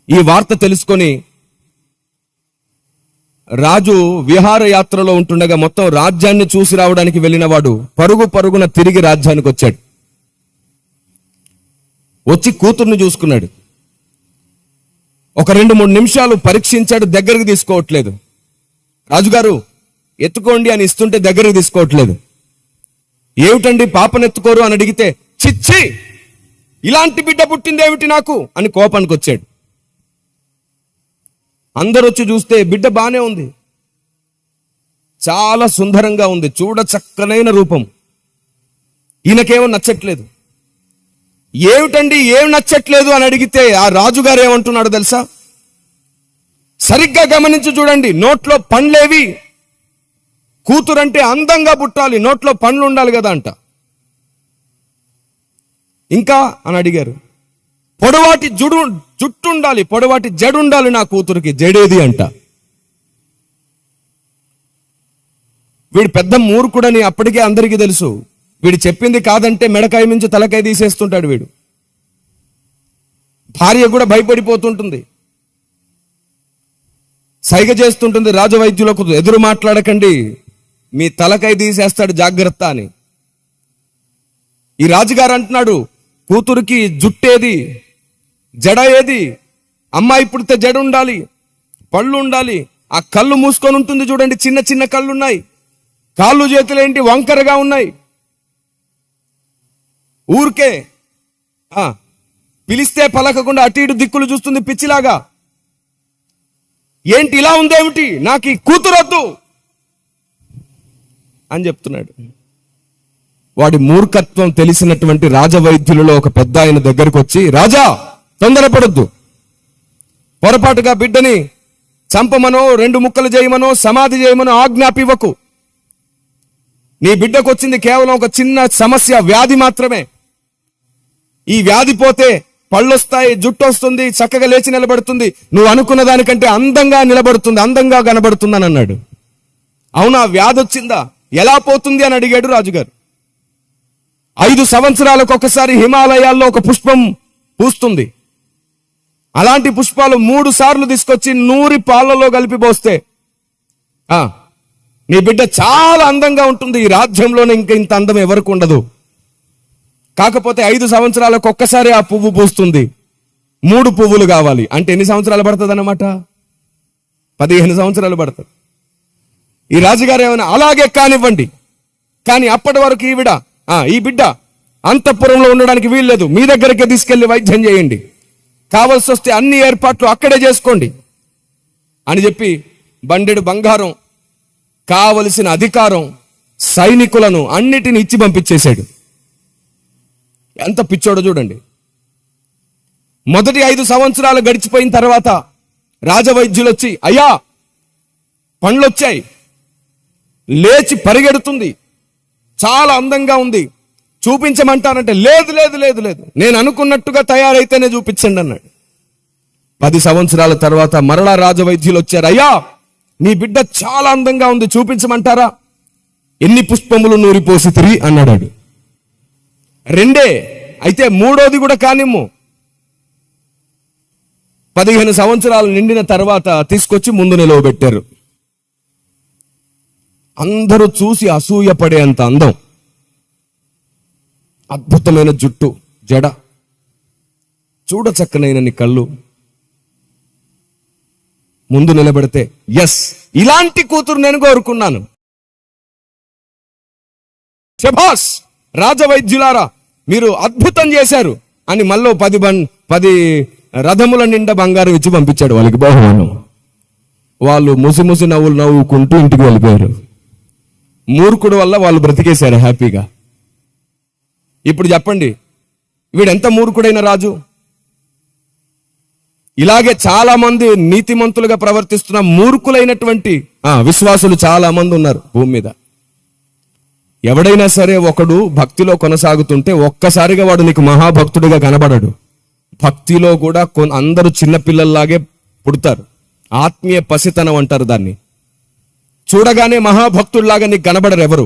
ఈ వార్త తెలుసుకొని రాజు విహారయాత్రలో ఉంటుండగా మొత్తం రాజ్యాన్ని చూసి రావడానికి వెళ్ళిన వాడు పరుగున తిరిగి రాజ్యానికి వచ్చాడు. వచ్చి కూతుర్ని చూసుకున్నాడు. ఒక 2-3 నిమిషాలు పరీక్షించాడు, దగ్గరికి తీసుకోవట్లేదు. రాజుగారు ఎత్తుకోండి అని ఇస్తుంటే దగ్గరికి తీసుకోవట్లేదు. ఏమిటండి పాపనెత్తుకోరు అని అడిగితే, చిచ్చి ఇలాంటి బిడ్డ పుట్టిందేమిటి నాకు అని కోపానికి వచ్చాడు. అందరూ వచ్చి చూస్తే బిడ్డ బానే ఉంది, చాలా సుందరంగా ఉంది, చూడ చక్కనైన రూపం. ఈయనకేమో నచ్చట్లేదు. ఏమిటండి ఏం నచ్చట్లేదు అని అడిగితే ఆ రాజుగారు ఏమంటున్నాడు తెలుసా? సరిగ్గా గమనించి చూడండి, నోట్లో పండ్లేవి, కూతురంటే అందంగా పుట్టాలి, నోట్లో పండ్లు ఉండాలి కదా అంట. ఇంకా అని అడిగారు. పొడవాటి జుట్టు ఉండాలి, పొడవాటి జడు ఉండాలి నా కూతురికి, జడేది అంట. వీడు పెద్ద మూర్ఖుడని అప్పటికే అందరికీ తెలుసు. వీడు చెప్పింది కాదంటే మెడకాయ నుంచి తలకాయ తీసేస్తుంటాడు వీడు. భార్య కూడా భయపడిపోతుంటుంది, సైగ చేస్తుంటుంది రాజవైద్యులకు, ఎదురు మాట్లాడకండి, మీ తలకాయ తీసేస్తాడు జాగ్రత్త అని. ఈ రాజుగారు అంటున్నాడు, కూతురికి జుట్టేది, జడ ఏది? అమ్మాయి పుడితే జడ ఉండాలి, పళ్ళు ఉండాలి, ఆ కళ్ళు మూసుకొని ఉంటుంది చూడండి, చిన్న చిన్న కళ్ళు ఉన్నాయి, కాళ్ళు చేతులేంటి వంకరగా ఉన్నాయి, ఊరికే పిలిస్తే పలకకుండా అటు ఇటు దిక్కులు చూస్తుంది పిచ్చిలాగా. ఏంటి ఇలా ఉందేమిటి, నాకు ఈ కూతురొద్దు అని చెప్తున్నాడు. వాడి మూర్ఖత్వం తెలిసినటువంటి రాజవైద్యులలో ఒక పెద్ద ఆయన దగ్గరకు వచ్చి, రాజా తొందరపడొద్దు, పొరపాటుగా బిడ్డని చంపమనో 2 ముక్కలు చేయమనో సమాధి చేయమనో ఆజ్ఞాపివ్వకు. నీ బిడ్డకు వచ్చింది కేవలం ఒక చిన్న సమస్య, వ్యాధి మాత్రమే. ఈ వ్యాధి పోతే పళ్ళొస్తాయి, జుట్టు వస్తుంది, చక్కగా లేచి నిలబడుతుంది, నువ్వు అనుకున్న దానికంటే అందంగా నిలబడుతుంది, అందంగా కనబడుతుంది అని అన్నాడు. అవునా, వ్యాధి వచ్చిందా, ఎలా పోతుంది అని అడిగాడు రాజుగారు. 5 సంవత్సరాలకు ఒకసారి హిమాలయాల్లో ఒక పుష్పం పూస్తుంది. అలాంటి పుష్పాలు 3 సార్లు తీసుకొచ్చి నూరి పాలలో కలిపి పోస్తే నీ బిడ్డ చాలా అందంగా ఉంటుంది, ఈ రాజ్యంలోనే ఇంకా ఇంత అందం ఎవరికి ఉండదు. కాకపోతే 5 సంవత్సరాలకు ఒక్కసారి ఆ పువ్వు పూస్తుంది, 3 పువ్వులు కావాలి అంటే ఎన్ని సంవత్సరాలు పడుతుంది అన్నమాట? 15 సంవత్సరాలు పడుతుంది. ఈ రాజుగారు ఏమైనా అలాగే కానివ్వండి, కానీ అప్పటి వరకు ఈ బిడ్డ అంతఃపురంలో ఉండడానికి వీల్లేదు, మీ దగ్గరికి తీసుకెళ్లి వైద్యం చేయండి, కావలసి వస్తే అన్ని ఏర్పాట్లు అక్కడే చేసుకోండి అని చెప్పి బండెడు బంగారం, కావలసిన అధికారం, సైనికులను అన్నిటిని ఇచ్చి పంపించేశాడు. ఎంత పిచ్చోడో చూడండి. మొదటి 5 సంవత్సరాలు గడిచిపోయిన తర్వాత రాజవైద్యులు వచ్చి, అయ్యా పండ్లు వచ్చాయి, లేచి పరిగెడుతుంది, చాలా అందంగా ఉంది, చూపించమంటానంటే లేదు లేదు లేదు లేదు, నేను అనుకున్నట్టుగా తయారైతేనే చూపించండి అన్నాడు. 10 సంవత్సరాల తర్వాత మరలా రాజవైద్యులు వచ్చారు, అయ్యా నీ బిడ్డ చాలా అందంగా ఉంది, చూపించమంటారా? ఎన్ని పుష్పములు నూరిపోసితిరి అన్నాడు. 2 అయితే 3వది కూడా కానిమ్ము. 15 సంవత్సరాలు నిండిన తర్వాత తీసుకొచ్చి ముందు నిలవబెట్టారు. అందరూ చూసి అసూయపడేంత అందం, అద్భుతమైన జుట్టు, జడ, చూడ చక్కనైనన్ని కళ్ళు. ముందు నిలబెడితే ఎస్, ఇలాంటి కూతురు నేను కోరుకున్నాను, శభాష్ రాజవైద్యులారా మీరు అద్భుతం చేశారు అని మళ్ళీ 10 రథముల నిండా బంగారం ఇచ్చి పంపించాడు వాళ్ళకి బహుమానం. వాళ్ళు ముసి నవ్వులు నవ్వుకుంటూ ఇంటికి వెళ్ళిపోయారు. మూర్ఖుడు వల్ల వాళ్ళు బ్రతికేశారు హ్యాపీగా. ఇప్పుడు చెప్పండి, వీడెంత మూర్ఖుడైన రాజు. ఇలాగే చాలా మంది నీతిమంతులుగా ప్రవర్తిస్తున్న మూర్ఖులైనటువంటి విశ్వాసులు చాలా మంది ఉన్నారు భూమి మీద. ఎవడైనా సరే ఒకడు భక్తిలో కొనసాగుతుంటే ఒక్కసారిగా వాడు నీకు మహాభక్తుడిగా కనబడడు. భక్తిలో కూడా అందరూ చిన్నపిల్లల్లాగే పుడతారు. ఆత్మీయ పసితనం అంటారు దాన్ని. చూడగానే మహాభక్తుల్లాగా నీకు కనబడరు ఎవరు.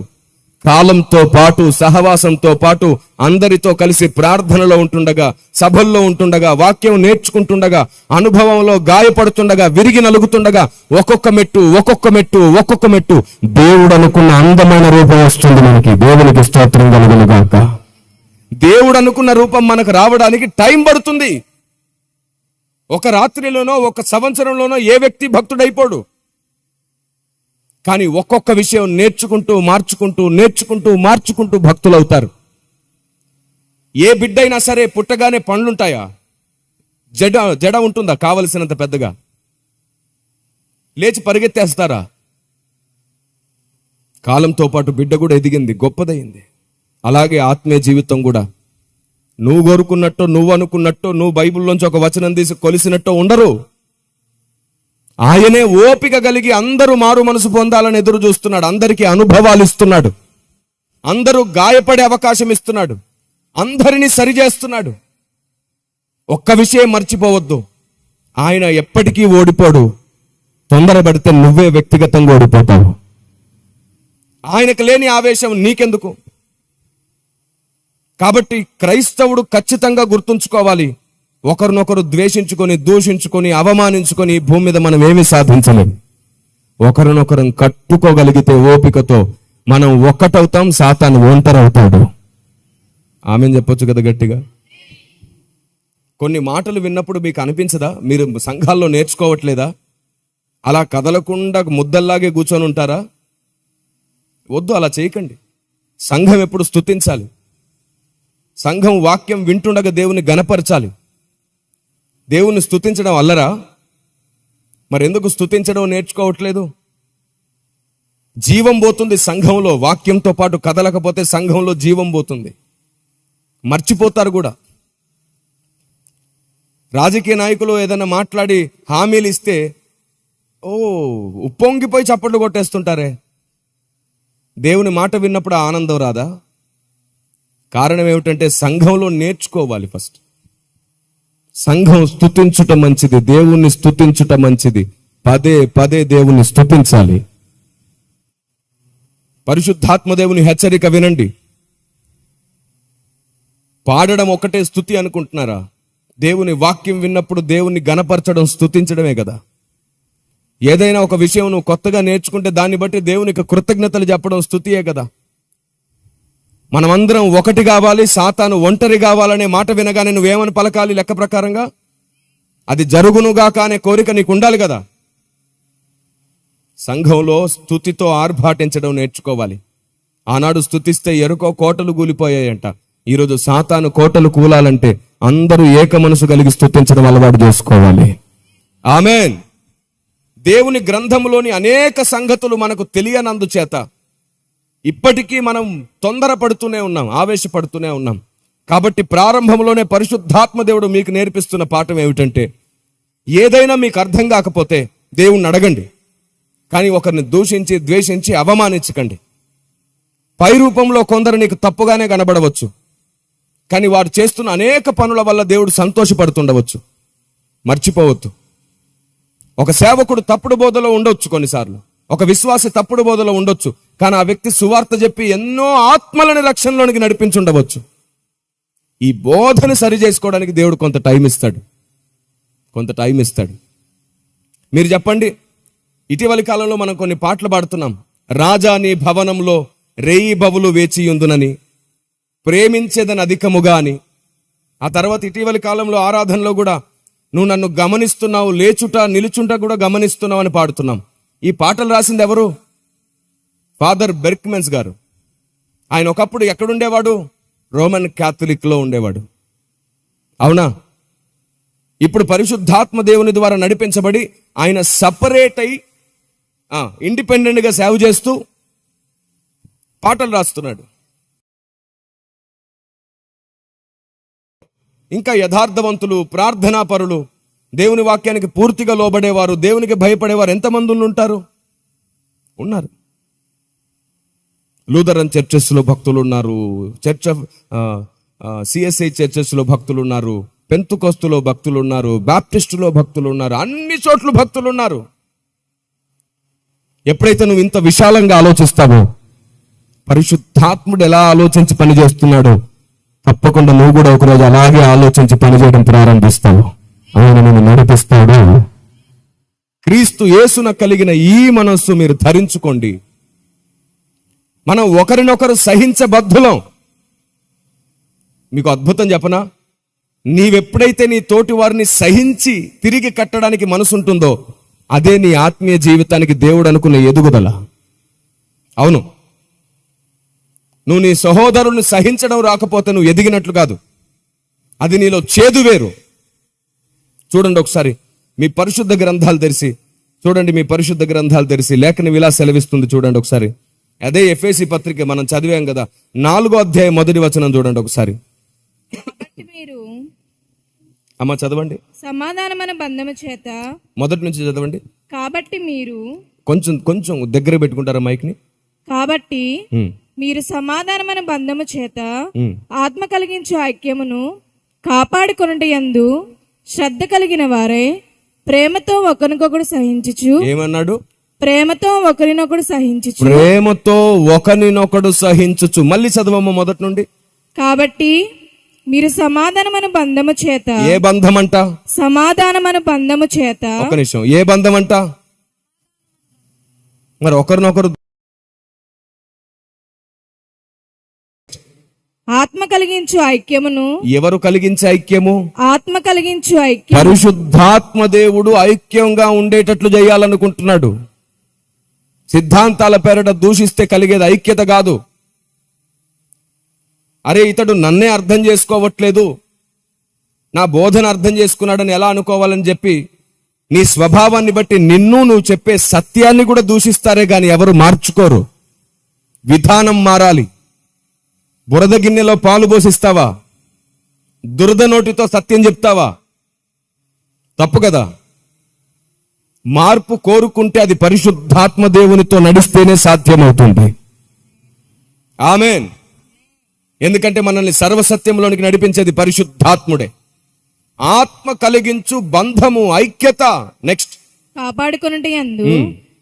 కాలంతో పాటు, సహవాసంతో పాటు, అందరితో కలిసి ప్రార్థనలో ఉంటుండగా, సభల్లో ఉంటుండగా, వాక్యం నేర్చుకుంటుండగా, అనుభవంలో గాయపడుతుండగా, విరిగి నలుగుతుండగా ఒక్కొక్క మెట్టు దేవుడు అనుకున్న అందమైన రూపం వస్తుంది మనకి. దేవునికి స్తోత్రం కలుగును గాక. దేవుడు అనుకున్న రూపం మనకు రావడానికి టైం పడుతుంది. ఒక రాత్రిలోనో ఒక సంవత్సరంలోనో ఏ వ్యక్తి భక్తుడైపోడు. కానీ ఒక్కొక్క విషయం మార్చుకుంటూ భక్తులవుతారు. ఏ బిడ్డైనా సరే పుట్టగానే పండ్లుంటాయా? జడ ఉంటుందా కావలసినంత పెద్దగా? లేచి పరిగెత్తేస్తారా? కాలంతో పాటు బిడ్డ కూడా ఎదిగింది, గొప్పదైంది. అలాగే ఆత్మీయ జీవితం కూడా నువ్వు కోరుకున్నట్టు, నువ్వు అనుకున్నట్టు, నువ్వు బైబిల్లోంచి ఒక వచనం తీసి కొలిసినట్టు ఉండరు. ఆయనే ఓపిక కలిగి అందరూ మారు మనసు పొందాలని ఎదురు చూస్తున్నాడు. అందరికీ అనుభవాలు ఇస్తున్నాడు. అందరూ గాయపడే అవకాశం ఇస్తున్నాడు. అందరినీ సరిచేస్తున్నాడు. ఒక్క విషయం మర్చిపోవద్దు, ఆయన ఎప్పటికీ ఓడిపోడు. తొందరపడితే నువ్వే వ్యక్తిగతంగా ఓడిపోతావు. ఆయనకు లేని ఆవేశం నీకెందుకు? కాబట్టి క్రైస్తవుడు ఖచ్చితంగా గుర్తుంచుకోవాలి, ఒకరినొకరు ద్వేషించుకొని, దూషించుకొని, అవమానించుకొని భూమి మీద మనం ఏమీ సాధించలేం. ఒకరినొకరం కట్టుకోగలిగితే ఓపికతో మనం ఒక్కటవుతాం, సాతాను ఒంటరవుతాడు. ఆమెను చెప్పొచ్చు కదా గట్టిగా. కొన్ని మాటలు విన్నప్పుడు మీకు అనిపించదా, మీరు సంఘాల్లో నేర్చుకోవట్లేదా? అలా కదలకుండా ముద్దల్లాగే కూర్చొని ఉంటారా? వద్దు, అలా చేయకండి. సంఘం ఎప్పుడు స్తుతించాలి. సంఘం వాక్యం వింటుండగా దేవుని గణపరచాలి. దేవుని స్తుతించడం అల్లరా? మరెందుకు స్తుతించడం నేర్చుకోవట్లేదు? జీవం పోతుంది సంఘంలో. వాక్యంతో పాటు కదలకపోతే సంఘంలో జీవం పోతుంది. మర్చిపోతారు కూడా. రాజకీయ నాయకులు ఏదైనా మాట్లాడి హామీలు ఇస్తే ఉప్పొంగిపోయి చప్పట్లు కొట్టేస్తుంటారే. దేవుని మాట విన్నప్పుడు ఆనందం రాదా? కారణం ఏమిటంటే సంఘంలో నేర్చుకోవాలి. ఫస్ట్ సంఘం స్తుతించుట మంచిది, దేవుణ్ణి స్తుతించుట మంచిది. పదే పదే దేవుణ్ణి స్తుతించాలి. పరిశుద్ధాత్మ దేవుని హెచ్చరిక వినండి. పాడడం ఒకటే స్తుతి అనుకుంటున్నారా? దేవుని వాక్యం విన్నప్పుడు దేవుణ్ణి గణపరచడం స్తుతించడమే కదా. ఏదైనా ఒక విషయం నువ్వు కొత్తగా నేర్చుకుంటే దాన్ని బట్టి దేవునికి కృతజ్ఞతలు చెప్పడం స్తుతియే కదా. మనమందరం ఒకటి కావాలి, సాతాను ఒంటరి కావాలనే మాట వినగానే నువ్వేమని పలకాలి? లెక్క ప్రకారంగా అది జరుగునుగాక అనే కోరిక నీకు ఉండాలి కదా. సంఘంలో స్తుతితో ఆర్భాటించడం నేర్చుకోవాలి. ఆనాడు స్తుతిస్తే ఎరుకో కోటలు కూలిపోయాయంట. ఈరోజు సాతాను కోటలు కూలాలంటే అందరూ ఏక మనసు కలిగి స్తుతించడం అలవాటు చేసుకోవాలి. ఆమేన్. దేవుని గ్రంథంలోని అనేక సంగతులు మనకు తెలియనందుచేత ఇప్పటికీ మనం తొందరపడుతూనే ఉన్నాం, ఆవేశపడుతూనే ఉన్నాం. కాబట్టి ప్రారంభంలోనే పరిశుద్ధాత్మ దేవుడు మీకు నేర్పిస్తున్న పాఠం ఏమిటంటే, ఏదైనా మీకు అర్థం కాకపోతే దేవుణ్ణి అడగండి, కానీ ఒకరిని దూషించి ద్వేషించి అవమానించకండి. పై రూపంలో కొందరు నీకు తప్పుగానే కనబడవచ్చు, కానీ వారు చేస్తున్న అనేక పనుల వల్ల దేవుడు సంతోషపడుతుండవచ్చు. మర్చిపోవద్దు, ఒక సేవకుడు తప్పుడు బోధలో ఉండొచ్చు, కొన్నిసార్లు ఒక విశ్వాసి తప్పుడు బోధలో ఉండొచ్చు, కానీ ఆ వ్యక్తి సువార్త చెప్పి ఎన్నో ఆత్మలని రక్షణలోనికి నడిపించుండవచ్చు. ఈ బోధను సరి చేసుకోవడానికి దేవుడు కొంత టైం ఇస్తాడు. మీరు చెప్పండి, ఇటీవలి కాలంలో మనం కొన్ని పాటలు పాడుతున్నాం. రాజా నీ భవనంలో రేయి బవులు వేచియుందునని, ప్రేమించేదని అధికముగా అని. ఆ తర్వాత ఇటీవలి కాలంలో ఆరాధనలో కూడా నువ్వు నన్ను గమనిస్తున్నావు, లేచుట నిలుచుంట కూడా గమనిస్తున్నావు అని పాడుతున్నాం. ఈ పాటలు రాసింది ఎవరు? ఫాదర్ బెర్క్మెన్స్ గారు. ఆయన ఒకప్పుడు ఎక్కడుండేవాడు? రోమన్ క్యాథలిక్ లో ఉండేవాడు. అవునా? ఇప్పుడు పరిశుద్ధాత్మ దేవుని ద్వారా నడిపించబడి ఆయన సపరేట్ అయి ఇండిపెండెంట్ గా సేవ చేస్తూ పాటలు రాస్తున్నాడు. ఇంకా యథార్థవంతులు, ప్రార్థనా పరులు, దేవుని వాక్యానికి పూర్తిగా లోబడేవారు, దేవునికి భయపడేవారు ఎంతమంది ఉన్నారు. లూథరన్ చర్చెస్ లో భక్తులు ఉన్నారు, సిఎస్ఐ చర్చెస్ లో భక్తులు ఉన్నారు, పెంతుకోస్తులో భక్తులు ఉన్నారు, బాప్టిస్టులో భక్తులు ఉన్నారు, అన్ని చోట్ల భక్తులు ఉన్నారు. ఎప్పుడైతే నువ్వు ఇంత విశాలంగా ఆలోచిస్తావో, పరిశుద్ధాత్ముడు ఎలా ఆలోచించి పనిచేస్తున్నాడో, తప్పకుండా నువ్వు కూడా ఒకరోజు అలాగే ఆలోచించి పనిచేయడం ప్రారంభిస్తావు. ఆయన నిన్ను నడిపిస్తాడు. క్రీస్తు యేసున కలిగిన ఈ మనస్సు మీరు ధరించుకోండి. మనం ఒకరినొకరు సహించబద్ధులం. మీకు అద్భుతం చెప్పనా? నీవెప్పుడైతే నీ తోటి వారిని సహించి తిరిగి కట్టడానికి మనసుంటుందో, అదే నీ ఆత్మీయ జీవితానికి దేవుడు అనుకున్న ఎదుగుదల. అవును, నువ్వు నీ సహోదరుని సహించడం రాకపోతే నువ్వు ఎదిగినట్లు కాదు, అది నీలో చేదు వేరు. చూడండి ఒకసారి మీ పరిశుద్ధ గ్రంథాలు తెరిచి చూడండి. మీ పరిశుద్ధ గ్రంథాలు తెరిచి లేఖనం ఇలా సెలవిస్తుంది. చూడండి ఒకసారి. అదే ఎఫెసీ పత్రిక మనం చదివాం కదా, 4వ అధ్యాయం 1వ వచనం చూడండి ఒకసారి. మీరు అమ్మ చదవండి. సమాధానమైన బంధము చేత, మొదటి నుంచి చదవండి. కాబట్టి మీరు కొంచెం దగ్గర పెట్టుకుంటారా మైక్ని? కాబట్టి మీరు సమాధానమైన బంధము చేత ఆత్మ కలిగించే ఐక్యమును కాపాడుకొనుట యందు శ్రద్ధ కలిగిన వారే ప్రేమతో ఒకరినొకడు సహించుచు. ఏమన్నాడు? ప్రేమతో ఒకరినొకడు సహించుచు. ప్రేమతో ఒకరినొకడు సహించుచు. మళ్ళీ చదవమ్మ మొదటి నుండి. కాబట్టి మీరు సమాధానమైన బంధము చేత. ఏ బంధం అంట? సమాధానమైన బంధము చేత. ఒక నిమిషం, ఏ బంధం అంట? మరి ఒకరినొకరు ఆత్మ కలిగించు ఐక్యమును. ఎవరు కలిగించే ఐక్యము? ఆత్మ కలిగించు ఐక్యం. పరిశుద్ధాత్మ దేవుడు ఐక్యంగా ఉండేటట్లు చేయాలనుకుంటున్నాడు. సిద్ధాంతాల పేరట దూషిస్తే కలిగేది ఐక్యత కాదు. అరే ఇతడు నన్నే అర్థం చేసుకోవట్లేదు, నా బోధన అర్థం చేసుకున్నాడని ఎలా అనుకోవాలని చెప్పి నీ స్వభావాన్ని బట్టి నువ్వు చెప్పే సత్యాన్ని కూడా దూషిస్తారే గాని ఎవరు మార్చుకోరు. విధానం మారాలి. బురద గిన్నెలో పాలు పోసిస్తావా? దురద నోటితో సత్యం చెప్తావా? తప్పు కదా. మార్పు కోరుకుంటే అది పరిశుద్ధాత్మ దేవునితో నడిస్తేనే సాధ్యమవుతుంది. ఆమేన్. ఎందుకంటే మనల్ని సర్వసత్యంలోనికి నడిపించేది పరిశుద్ధాత్ముడే. ఆత్మ కలిగించు బంధము, ఐక్యత. నెక్స్ట్, కాపాడుకొనుట యందు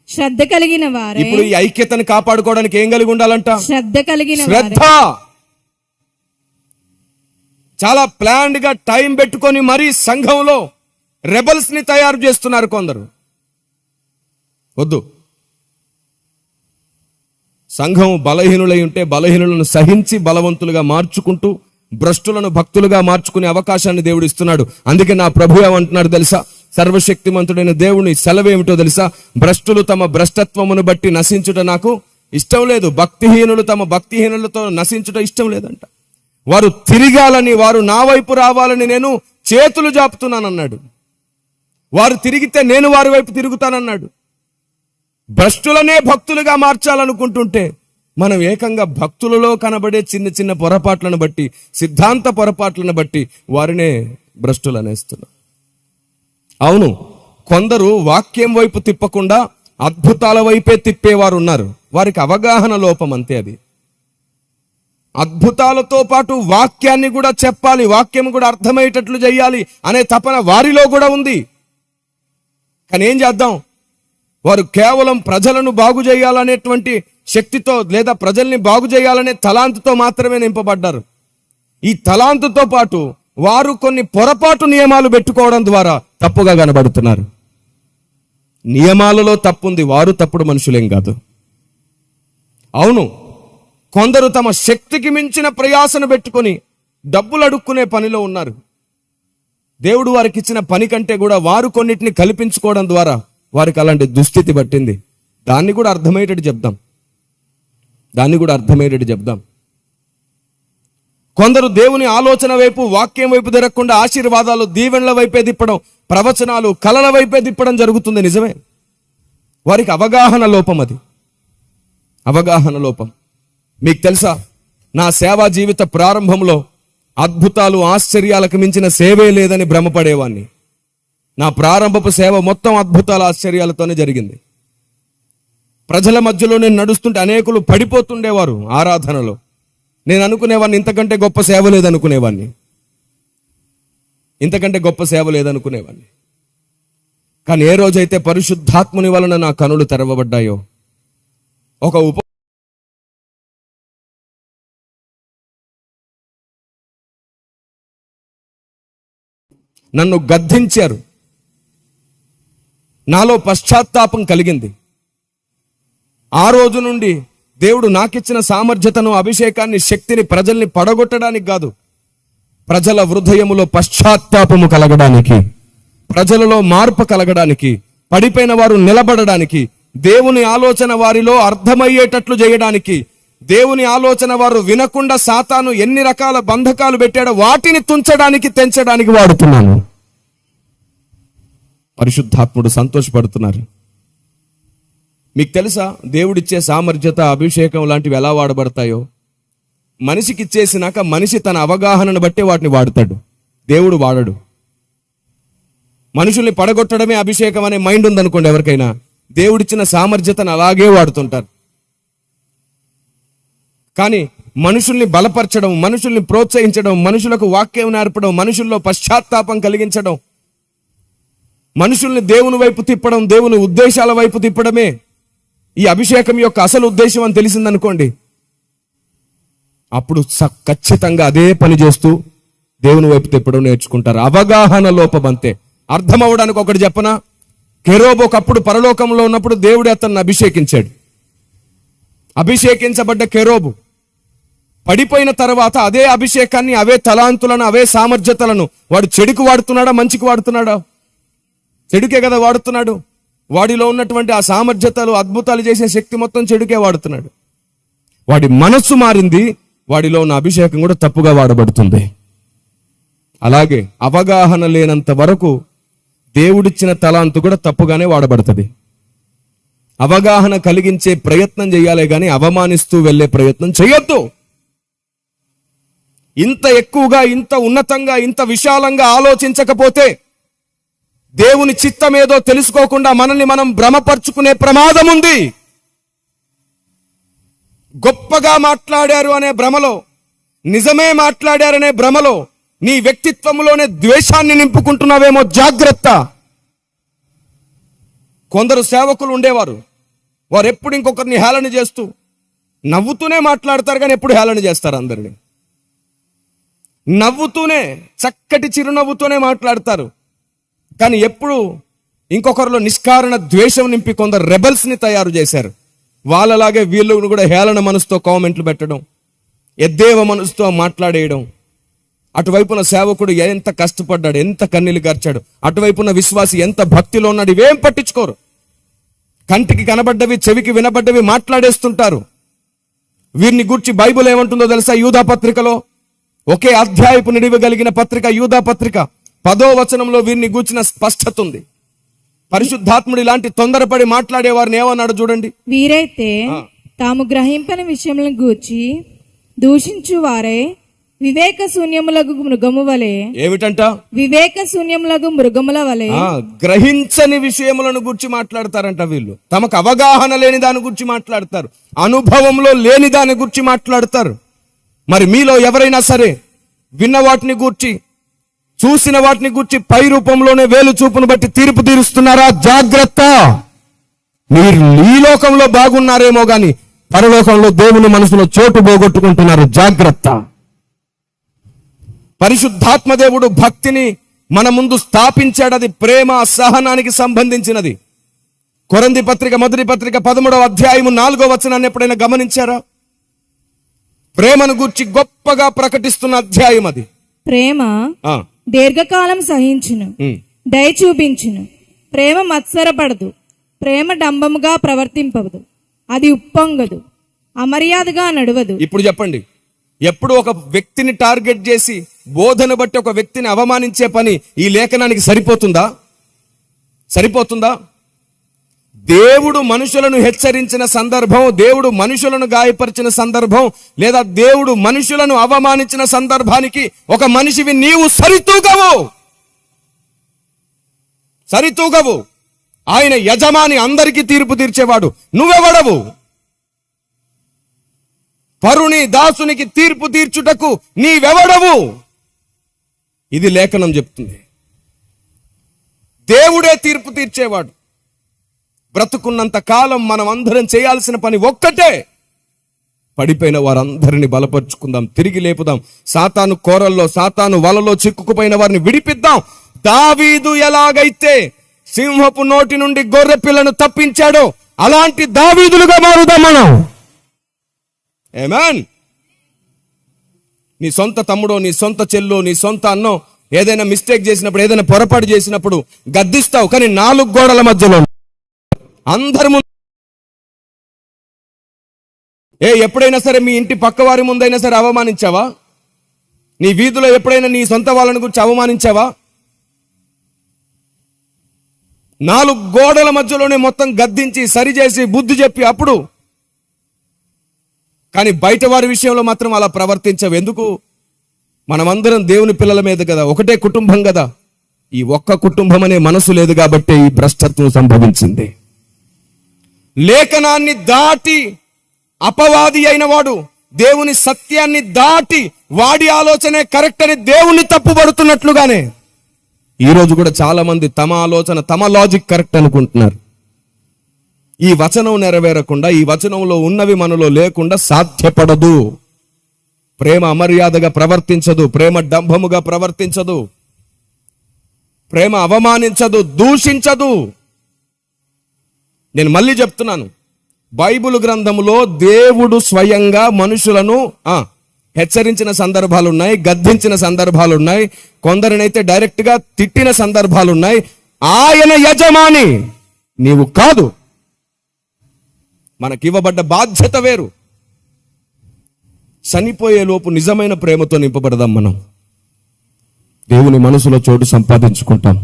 శ్రద్ధ కలిగిన వారే. ఇప్పుడు ఈ ఐక్యతను కాపాడుకోవడానికి ఏం కలిగి ఉండాలంట? శ్రద్ధ కలిగిన శ్రద్ధ. చాలా ప్లాన్డ్ గా టైం పెట్టుకొని మరీ సంఘంలో రెబల్స్ ని తయారు చేస్తున్నారు కొందరు. వద్దు. సంఘం బలహీనులై ఉంటే బలహీనులను సహించి బలవంతులుగా మార్చుకుంటూ భ్రష్టులను భక్తులుగా మార్చుకునే అవకాశాన్ని దేవుడు ఇస్తున్నాడు. అందుకే నా ప్రభు ఏమంటున్నాడు తెలుసా? సర్వశక్తిమంతుడైన దేవుని సెలవేమిటో తెలుసా? భ్రష్టులు తమ భ్రష్టత్వమును బట్టి నశించుట నాకు ఇష్టం లేదు, భక్తిహీనులు తమ భక్తిహీనులతో నశించుట ఇష్టం లేదంట. వారు తిరగాలని, వారు నా వైపు రావాలని నేను చేతులు జాపుతున్నానన్నాడు. వారు తిరిగితే నేను వారి వైపు తిరుగుతానన్నాడు. భ్రష్టులనే భక్తులుగా మార్చాలనుకుంటుంటే మనం ఏకంగా భక్తులలో కనబడే చిన్న చిన్న పొరపాట్లను బట్టి, సిద్ధాంత పొరపాట్లను బట్టి వారినే భ్రష్టులు అనేస్తున్నాం. అవును, కొందరు వాక్యం వైపు తిప్పకుండా అద్భుతాల వైపే తిప్పేవారు ఉన్నారు. వారికి అవగాహన లోపం, అంతే. అది అద్భుతాలతో పాటు వాక్యాన్ని కూడా చెప్పాలి, వాక్యం కూడా అర్థమయ్యేటట్లు చేయాలి అనే తపన వారిలో కూడా ఉంది. కానీ ఏం చేద్దాం? వారు కేవలం ప్రజలను బాగు చేయాలనేటువంటి శక్తితో లేదా ప్రజల్ని బాగు చేయాలనే తలాంతుతో మాత్రమే నింపబడ్డారు. ఈ తలాంతుతో పాటు వారు కొన్ని పొరపాటు నియమాలు పెట్టుకోవడం ద్వారా తప్పుగా కనబడుతున్నారు. నియమాలలో తప్పుంది, వారు తప్పుడు మనుషులేం కాదు. అవును, కొందరు తమ శక్తికి మించిన ప్రయాసను పెట్టుకొని డబ్బులు అడుక్కునే పనిలో ఉన్నారు. దేవుడు వారికి ఇచ్చిన పని కంటే కూడా వారు కొన్నిటిని కల్పించుకోవడం ద్వారా వారికి అలాంటి దుస్థితి పట్టింది. దాన్ని కూడా అర్థమయ్యేటట్టు చెప్దాం. కొందరు దేవుని ఆలోచన వైపు, వాక్యం వైపు తిరగకుండా ఆశీర్వాదాలు, దీవెనల వైపే తిప్పడం, ప్రవచనాలు, కళల వైపే తిప్పడం జరుగుతుంది. నిజమే, వారికి అవగాహన లోపం. అది అవగాహన లోపం. మీకు తెలుసా, నా సేవా జీవిత ప్రారంభంలో అద్భుతాలు, ఆశ్చర్యాలకు మించిన సేవే లేదని భ్రమపడేవాణ్ణి. నా ప్రారంభపు సేవ మొత్తం అద్భుతాల ఆశ్చర్యాలతోనే జరిగింది. ప్రజల మధ్యలో నేను నడుస్తుంటే అనేకులు పడిపోతుండేవారు ఆరాధనలో. నేను అనుకునేవాడిని ఇంతకంటే గొప్ప సేవ లేదనుకునేవాడిని. కానీ ఏ రోజైతే పరిశుద్ధాత్ముని వలన నా కనులు తెరవబడ్డాయో, ఒక నన్ను గద్దించారు, నాలో పశ్చాత్తాపం కలిగింది. ఆ రోజు నుండి దేవుడు నాకిచ్చిన సామర్థ్యతను, అభిషేకాన్ని, శక్తిని ప్రజల్ని పడగొట్టడానికి కాదు, ప్రజల హృదయములో పశ్చాత్తాపము కలగడానికి, ప్రజలలో మార్పు కలగడానికి, పడిపోయిన వారు నిలబడడానికి, దేవుని ఆలోచన వారిలో అర్థమయ్యేటట్లు చేయడానికి, దేవుని ఆలోచన వారు వినకుండా సాతాను ఎన్ని రకాల బంధకాలు పెట్టాడో వాటిని తుంచడానికి, తెంచడానికి వాడుతున్నాను. పరిశుద్ధాత్ముడు సంతోషపడుతున్నారు. మీకు తెలుసా, దేవుడిచ్చే సామర్థ్యత, అభిషేకం లాంటివి ఎలా వాడబడతాయో? మనిషికి ఇచ్చేసినాక మనిషి తన అవగాహనను బట్టి వాటిని వాడతాడు, దేవుడు వాడడు. మనుషుల్ని పడగొట్టడమే అభిషేకం అనే మైండ్ ఉందనుకోండి ఎవరికైనా, దేవుడిచ్చిన సామర్థ్యతను అలాగే వాడుతుంటారు. కానీ మనుషుల్ని బలపరచడం, మనుషుల్ని ప్రోత్సహించడం, మనుషులకు వాక్యం నేర్పడం, మనుషుల్లో పశ్చాత్తాపం కలిగించడం, మనుషుల్ని దేవుని వైపు తిప్పడం, దేవుని ఉద్దేశాల వైపు తిప్పడమే ఈ అభిషేకం యొక్క అసలు ఉద్దేశం అని తెలిసిందనుకోండి, అప్పుడు ఖచ్చితంగా అదే పని చేస్తూ దేవుని వైపు తిప్పడం నేర్చుకుంటారు. అవగాహన లోపం, అంతే. అర్థం అవ్వడానికి ఒకటి చెప్పనా? కెరూబు ఒకప్పుడు పరలోకంలో ఉన్నప్పుడు దేవుడు అతన్ని అభిషేకించాడు. అభిషేకించబడ్డ కెరూబు పడిపోయిన తర్వాత అదే అభిషేకాన్ని, అవే తలాంతులను, అవే సామర్థ్యతలను వాడు చెడుకు వాడుతున్నాడా, మంచికి వాడుతున్నాడా? చెడుకే కదా వాడుతున్నాడు. వాడిలో ఉన్నటువంటి ఆ సామర్థ్యతలు, అద్భుతాలు చేసే శక్తి మొత్తం చెడుకే వాడుతున్నాడు. వాడి మనస్సు మారింది, వాడిలో ఉన్న అభిషేకం కూడా తప్పుగా వాడబడుతుంది. అలాగే అవగాహన లేనంత వరకు దేవుడిచ్చిన తలాంతు కూడా తప్పుగానే వాడబడుతుంది. అవగాహన కలిగించే ప్రయత్నం చేయాలే గాని అవమానిస్తూ వెళ్ళే ప్రయత్నం చేయొద్దు. ఇంత ఎక్కువగా, ఇంత ఉన్నతంగా, ఇంత విశాలంగా ఆలోచించకపోతే దేవుని చిత్తమేదో తెలుసుకోకుండా మనల్ని మనం భ్రమపరుచుకునే ప్రమాదం ఉంది. గొప్పగా మాట్లాడారు అనే భ్రమలో, నిజమే మాట్లాడారనే భ్రమలో నీ వ్యక్తిత్వంలోనే ద్వేషాన్ని నింపుకుంటున్నావేమో, జాగ్రత్త. కొందరు సేవకులు ఉండేవారు, వారు ఎప్పుడు ఇంకొకరిని హేళన చేస్తూ నవ్వుతూనే మాట్లాడతారు, కానీ ఎప్పుడు హేళన చేస్తారు అందరిని. నవ్వుతూనే, చక్కటి చిరునవ్వుతూనే మాట్లాడతారు, కానీ ఎప్పుడు ఇంకొకరిలో నిష్కారణ ద్వేషం నింపి కొందరు రెబల్స్ని తయారు చేశారు. వాళ్ళలాగే వీళ్ళు కూడా హేళన మనసుతో కామెంట్లు పెట్టడం, ఎద్దేవ మనసుతో మాట్లాడేయడం. అటువైపున సేవకుడు ఎంత కష్టపడ్డాడు, ఎంత కన్నీళ్లు గార్చాడు, అటువైపున విశ్వాసి ఎంత భక్తిలో ఉన్నాడు, ఇవేం పట్టించుకోరు. కంటికి కనబడ్డవి, చెవికి వినబడ్డవి మాట్లాడేస్తుంటారు. వీరిని గూర్చి బైబిల్ ఏమంటుందో తెలుసా? యూదా పత్రికలో, ఒకే అధ్యాయపు నిడివి కలిగిన పత్రిక యూదా పత్రిక, 10వ వచనంలో వీరిని గూర్చిన స్పష్టత ఉంది. పరిశుద్ధాత్ముడు ఇలాంటి తొందరపడి మాట్లాడే వారిని ఏమన్నాడు చూడండి. వీరైతే తాము గ్రహింపని విషయములను గూర్చి దూషించు వారే వివేక శూన్యములకు మృగము వలె. ఏమిటంట? వివేక శూన్యములకు మృగముల వలె. గ్రహించని విషయములను గురించి మాట్లాడతారంట వీళ్ళు. తమకు అవగాహన లేని దాని గురించి మాట్లాడతారు, అనుభవంలో లేని దాని గురించి మాట్లాడతారు. మరి మీలో ఎవరైనా సరే విన్న వాటిని గూర్చి, చూసిన వాటిని గూర్చి పై రూపంలోనే వేలు చూపును బట్టి తీర్పు తీరుస్తున్నారా? జాగ్రత్త. మీరు ఈ లోకంలో బాగున్నారేమో గాని పరలోకంలో దేవుని మనసులో చోటు పోగొట్టుకుంటున్నారు. జాగ్రత్త. పరిశుద్ధాత్మ దేవుడు భక్తిని మన ముందు స్థాపించాడు. అది ప్రేమ, సహనానికి సంబంధించినది. కొరింథీ పత్రిక, మొదటి పత్రిక 13వ అధ్యాయము 4వ వచనాన్ని ఎప్పుడైనా గమనించారా? ప్రేమను గూర్చి గొప్పగా ప్రకటిస్తున్న అధ్యాయం అది. ప్రేమ దీర్ఘకాలం సహించును, దయ చూపించును. ప్రేమ మత్సరపడదు, ప్రేమ డంబముగా ప్రవర్తింపదు, అది ఉప్పొంగదు, అమర్యాదగా నడవదు. ఇప్పుడు చెప్పండి, ఎప్పుడు ఒక వ్యక్తిని టార్గెట్ చేసి బోధను బట్టి ఒక వ్యక్తిని అవమానించే పని ఈ లేఖనానికి సరిపోతుందా? సరిపోతుందా? దేవుడు మనుషులను హెచ్చరించిన సందర్భం, దేవుడు మనుషులను గాయపరిచిన సందర్భం, లేదా దేవుడు మనుషులను అవమానించిన సందర్భానికి ఒక మనిషివి నీవు సరితూగవు. ఆయన యజమాని, అందరికీ తీర్పు తీర్చేవాడు. నువ్వెవడవు? పరుని దాసునికి తీర్పు తీర్చుటకు నీవెవడవు? ఇది లేఖనం చెప్తుంది. దేవుడే తీర్పు తీర్చేవాడు. బ్రతుకున్నంత కాలం మనం అందరం చేయాల్సిన పని ఒక్కటే, పడిపోయిన వారందరిని బలపరుచుకుందాం, తిరిగి లేపుదాం. సాతాను కోరల్లో, సాతాను వలలో చిక్కుకుపోయిన వారిని విడిపిద్దాం. దావీదు ఎలాగైతే సింహపు నోటి నుండి గొర్రె పిల్లను తప్పించాడో అలాంటి దావీదులుగా మారుదాం మనం. ఆమేన్. నీ సొంత తమ్ముడో, నీ సొంత చెల్లో, నీ సొంత అన్నో ఏదైనా మిస్టేక్ చేసినప్పుడు, ఏదైనా పొరపాటు చేసినప్పుడు గద్దిస్తావు, కానీ 4 గోడల మధ్యలో అందరి ముందు. ఎప్పుడైనా సరే మీ ఇంటి పక్కవారి ముందైనా సరే అవమానించావా? నీ వీధిలో ఎప్పుడైనా నీ సొంత వాళ్ళని గురించి అవమానించావా? 4 గోడల మధ్యలోనే మొత్తం గద్దించి, సరిచేసి, బుద్ధి చెప్పి అప్పుడు. కానీ బయట వారి విషయంలో మాత్రం అలా ప్రవర్తించవు. ఎందుకు? మనమందరం దేవుని పిల్లల మీద కదా, ఒకటే కుటుంబం కదా. ఈ ఒక్క కుటుంబం అనే మనసు లేదు కాబట్టి ఈ భ్రష్టత్వం సంభవించింది. లేఖనాన్ని దాటి అపవాది అయిన వాడు దేవుని సత్యాన్ని దాటి వాడి ఆలోచనే కరెక్ట్ అని దేవుణ్ణి తప్పుపడుతున్నట్లుగానే ఈరోజు కూడా చాలా మంది తమ ఆలోచన, తమ లాజిక్ కరెక్ట్ అనుకుంటున్నారు. ఈ వచనం నెరవేరకుండా, ఈ వచనంలో ఉన్నవి మనలో లేకుండా సాధ్యపడదు. ప్రేమ అమర్యాదగా ప్రవర్తించదు, ప్రేమ డంభముగా ప్రవర్తించదు, ప్రేమ అవమానించదు, దూషించదు. నేను మళ్ళీ చెప్తున్నాను, బైబిల్ గ్రంథములో దేవుడు స్వయంగా మనుషులను హెచ్చరించిన సందర్భాలున్నాయి, గద్దించిన సందర్భాలున్నాయి, కొందరినైతే డైరెక్ట్ గా తిట్టిన సందర్భాలున్నాయి. ఆయన యజమాని, నీవు కాదు. మనకివ్వబడ్డ బాధ్యత వేరు. చనిపోయే లోపు నిజమైన ప్రేమతో నింపబడదాం. మనం దేవుని మనసులో చోటు సంపాదించుకుంటాం.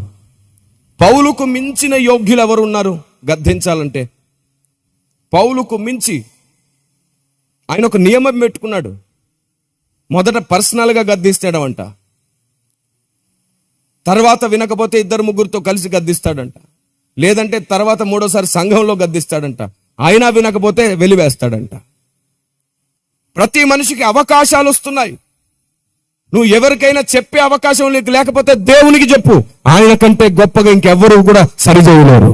పౌలుకు మించిన యోగ్యులు ఎవరు ఉన్నారు గద్దించాలంటే? పౌలుకు మించి ఆయన ఒక నియమం పెట్టుకున్నాడు. మొదట పర్సనల్గా గద్దిస్తాడంట, తర్వాత వినకపోతే 2-3 కలిసి గద్దిస్తాడంట, లేదంటే తర్వాత 3వసారి సంఘంలో గద్దిస్తాడంట, అయినా వినకపోతే వెలివేస్తాడంట. ప్రతి మనిషికి అవకాశాలు వస్తున్నాయి. నువ్వు ఎవరికైనా చెప్పే అవకాశం నీకు లేకపోతే దేవునికి చెప్పు. ఆయన కంటే గొప్పగా ఇంకెవ్వరూ కూడా సరిచేయలేరు.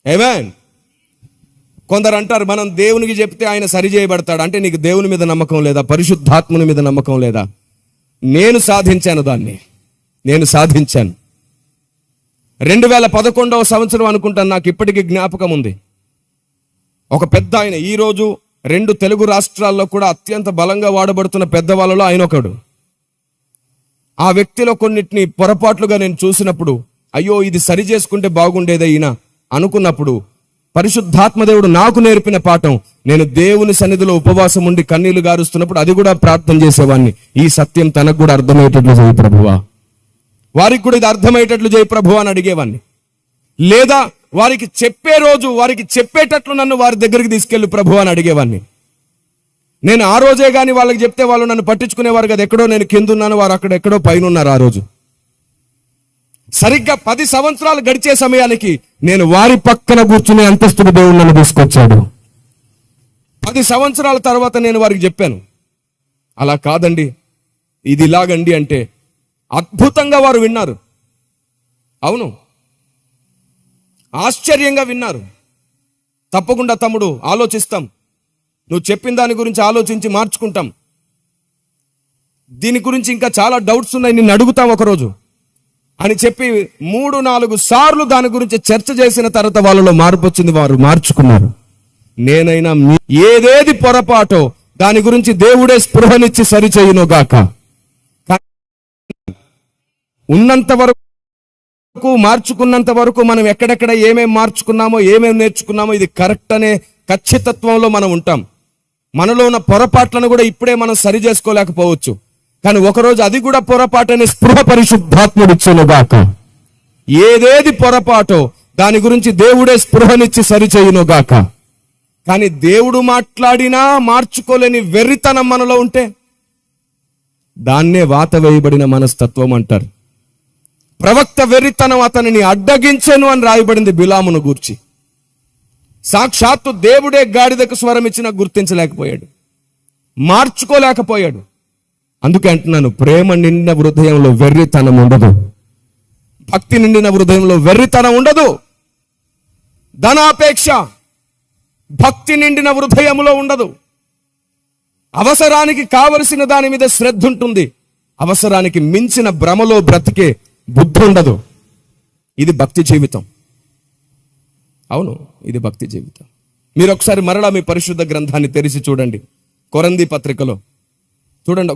ఆమేన్. కొందరు అంటారు, మనం దేవునికి చెప్తే ఆయన సరిచేయబడతాడు. అంటే నీకు దేవుని మీద నమ్మకం లేదా? పరిశుద్ధాత్ముని మీద నమ్మకం లేదా? నేను సాధించాను దాన్ని. నేను సాధించాను. 2011వ సంవత్సరం అనుకుంటాను, నాకు ఇప్పటికీ జ్ఞాపకం ఉంది. ఒక పెద్ద ఆయన, ఈరోజు 2 తెలుగు రాష్ట్రాల్లో కూడా అత్యంత బలంగా వాడబడుతున్న పెద్దవాళ్ళలో ఆయన ఒకడు. ఆ వ్యక్తిలో కొన్నిటిని పొరపాట్లుగా నేను చూసినప్పుడు, అయ్యో ఇది సరి చేసుకుంటే బాగుండేదే ఈయన అనుకున్నప్పుడు, పరిశుద్ధాత్మదేవుడు నాకు నేర్పిన పాఠం, నేను దేవుని సన్నిధిలో ఉపవాసం ఉండి కన్నీళ్లు గారుస్తున్నప్పుడు అది కూడా ప్రార్థన చేసేవాడిని. ఈ సత్యం తనకు కూడా అర్థమయ్యేటట్లు చేయి ప్రభువా, వారికి కూడా ఇది అర్థమయ్యేటట్లు చేయి ప్రభువా అని అడిగేవాడిని. లేదా వారికి చెప్పే రోజు వారికి చెప్పేటట్లు నన్ను వారి దగ్గరికి తీసుకెళ్ళి ప్రభువా అని అడిగేవాడిని. నేను ఆ రోజే కానీ వాళ్ళకి చెప్తే వాళ్ళు నన్ను పట్టించుకునేవారు కదా. ఎక్కడో నేను కింద ఉన్నాను, వారు అక్కడ ఎక్కడో పైన ఉన్నారు. ఆ రోజు సరిగ్గా 10 సంవత్సరాలు గడిచే సమయానికి నేను వారి పక్కన కూర్చునే అంతస్తుకు దేవుడు నన్ను తీసుకొచ్చాడు. 10 సంవత్సరాల తర్వాత నేను వారికి చెప్పాను, అలా కాదండి ఇది ఇలాగండి అంటే అద్భుతంగా వారు విన్నారు. అవును, ఆశ్చర్యంగా విన్నారు. తప్పకుండా తమ్ముడు ఆలోచిస్తాం, నువ్వు చెప్పిన దాని గురించి ఆలోచించి మార్చుకుంటాం, దీని గురించి ఇంకా చాలా డౌట్స్ ఉన్నాయి, నిన్ను అడుగుతాం ఒకరోజు అని చెప్పి 3-4 సార్లు దాని గురించి చర్చ చేసిన తర్వాత వాళ్ళలో మార్పు వచ్చింది. వారు మార్చుకున్నారు. నేనైనా ఏదేది పొరపాటో దాని గురించి దేవుడే స్పృహనిచ్చి సరిచేయును గాక. ఉన్నంత వరకు మార్చుకున్నంత వరకు మనం ఎక్కడెక్కడ ఏమేం మార్చుకున్నామో ఏమేం నేర్చుకున్నామో ఇది కరెక్ట్ అనే ఖచ్చితత్వంలో మనం ఉంటాం. మనలో ఉన్న పొరపాట్లను కూడా ఇప్పుడే మనం సరి చేసుకోలేకపోవచ్చు, కానీ ఒకరోజు అది కూడా పొరపాటనే స్పృహ పరిశుద్ధాత్ముడు ఇచ్చునుగాక. ఏదేది పొరపాటో దాని గురించి దేవుడే స్పృహనిచ్చి సరిచేయునుగాక. కానీ దేవుడు మాట్లాడినా మార్చుకోలేని వెర్రితనం మనలో ఉంటే దాన్నే వాత వేయబడిన మనస్తత్వం అంటారు. ప్రవక్త వెర్రితనం అతనిని అడ్డగించెను అని రాయబడింది బిలామును గూర్చి. సాక్షాత్తు దేవుడే గాడిదకు స్వరం ఇచ్చినా గుర్తించలేకపోయాడు, మార్చుకోలేకపోయాడు. అందుకే అంటున్నాను, ప్రేమ నిండిన హృదయంలో వెర్రితనం ఉండదు, భక్తి నిండిన హృదయంలో వెర్రితనం ఉండదు. ధనాపేక్ష భక్తి నిండిన హృదయంలో ఉండదు. అవసరానికి కావలసిన దాని మీద శ్రద్ధ ఉంటుంది, అవసరానికి మించిన భ్రమలో బ్రతికే బుద్ధి ఉండదు. ఇది భక్తి జీవితం. అవును, ఇది భక్తి జీవితం. మీరు ఒకసారి మరలా మీ పరిశుద్ధ గ్రంథాన్ని తెరిచి చూడండి. కొరంథీ పత్రికలో చూడండి.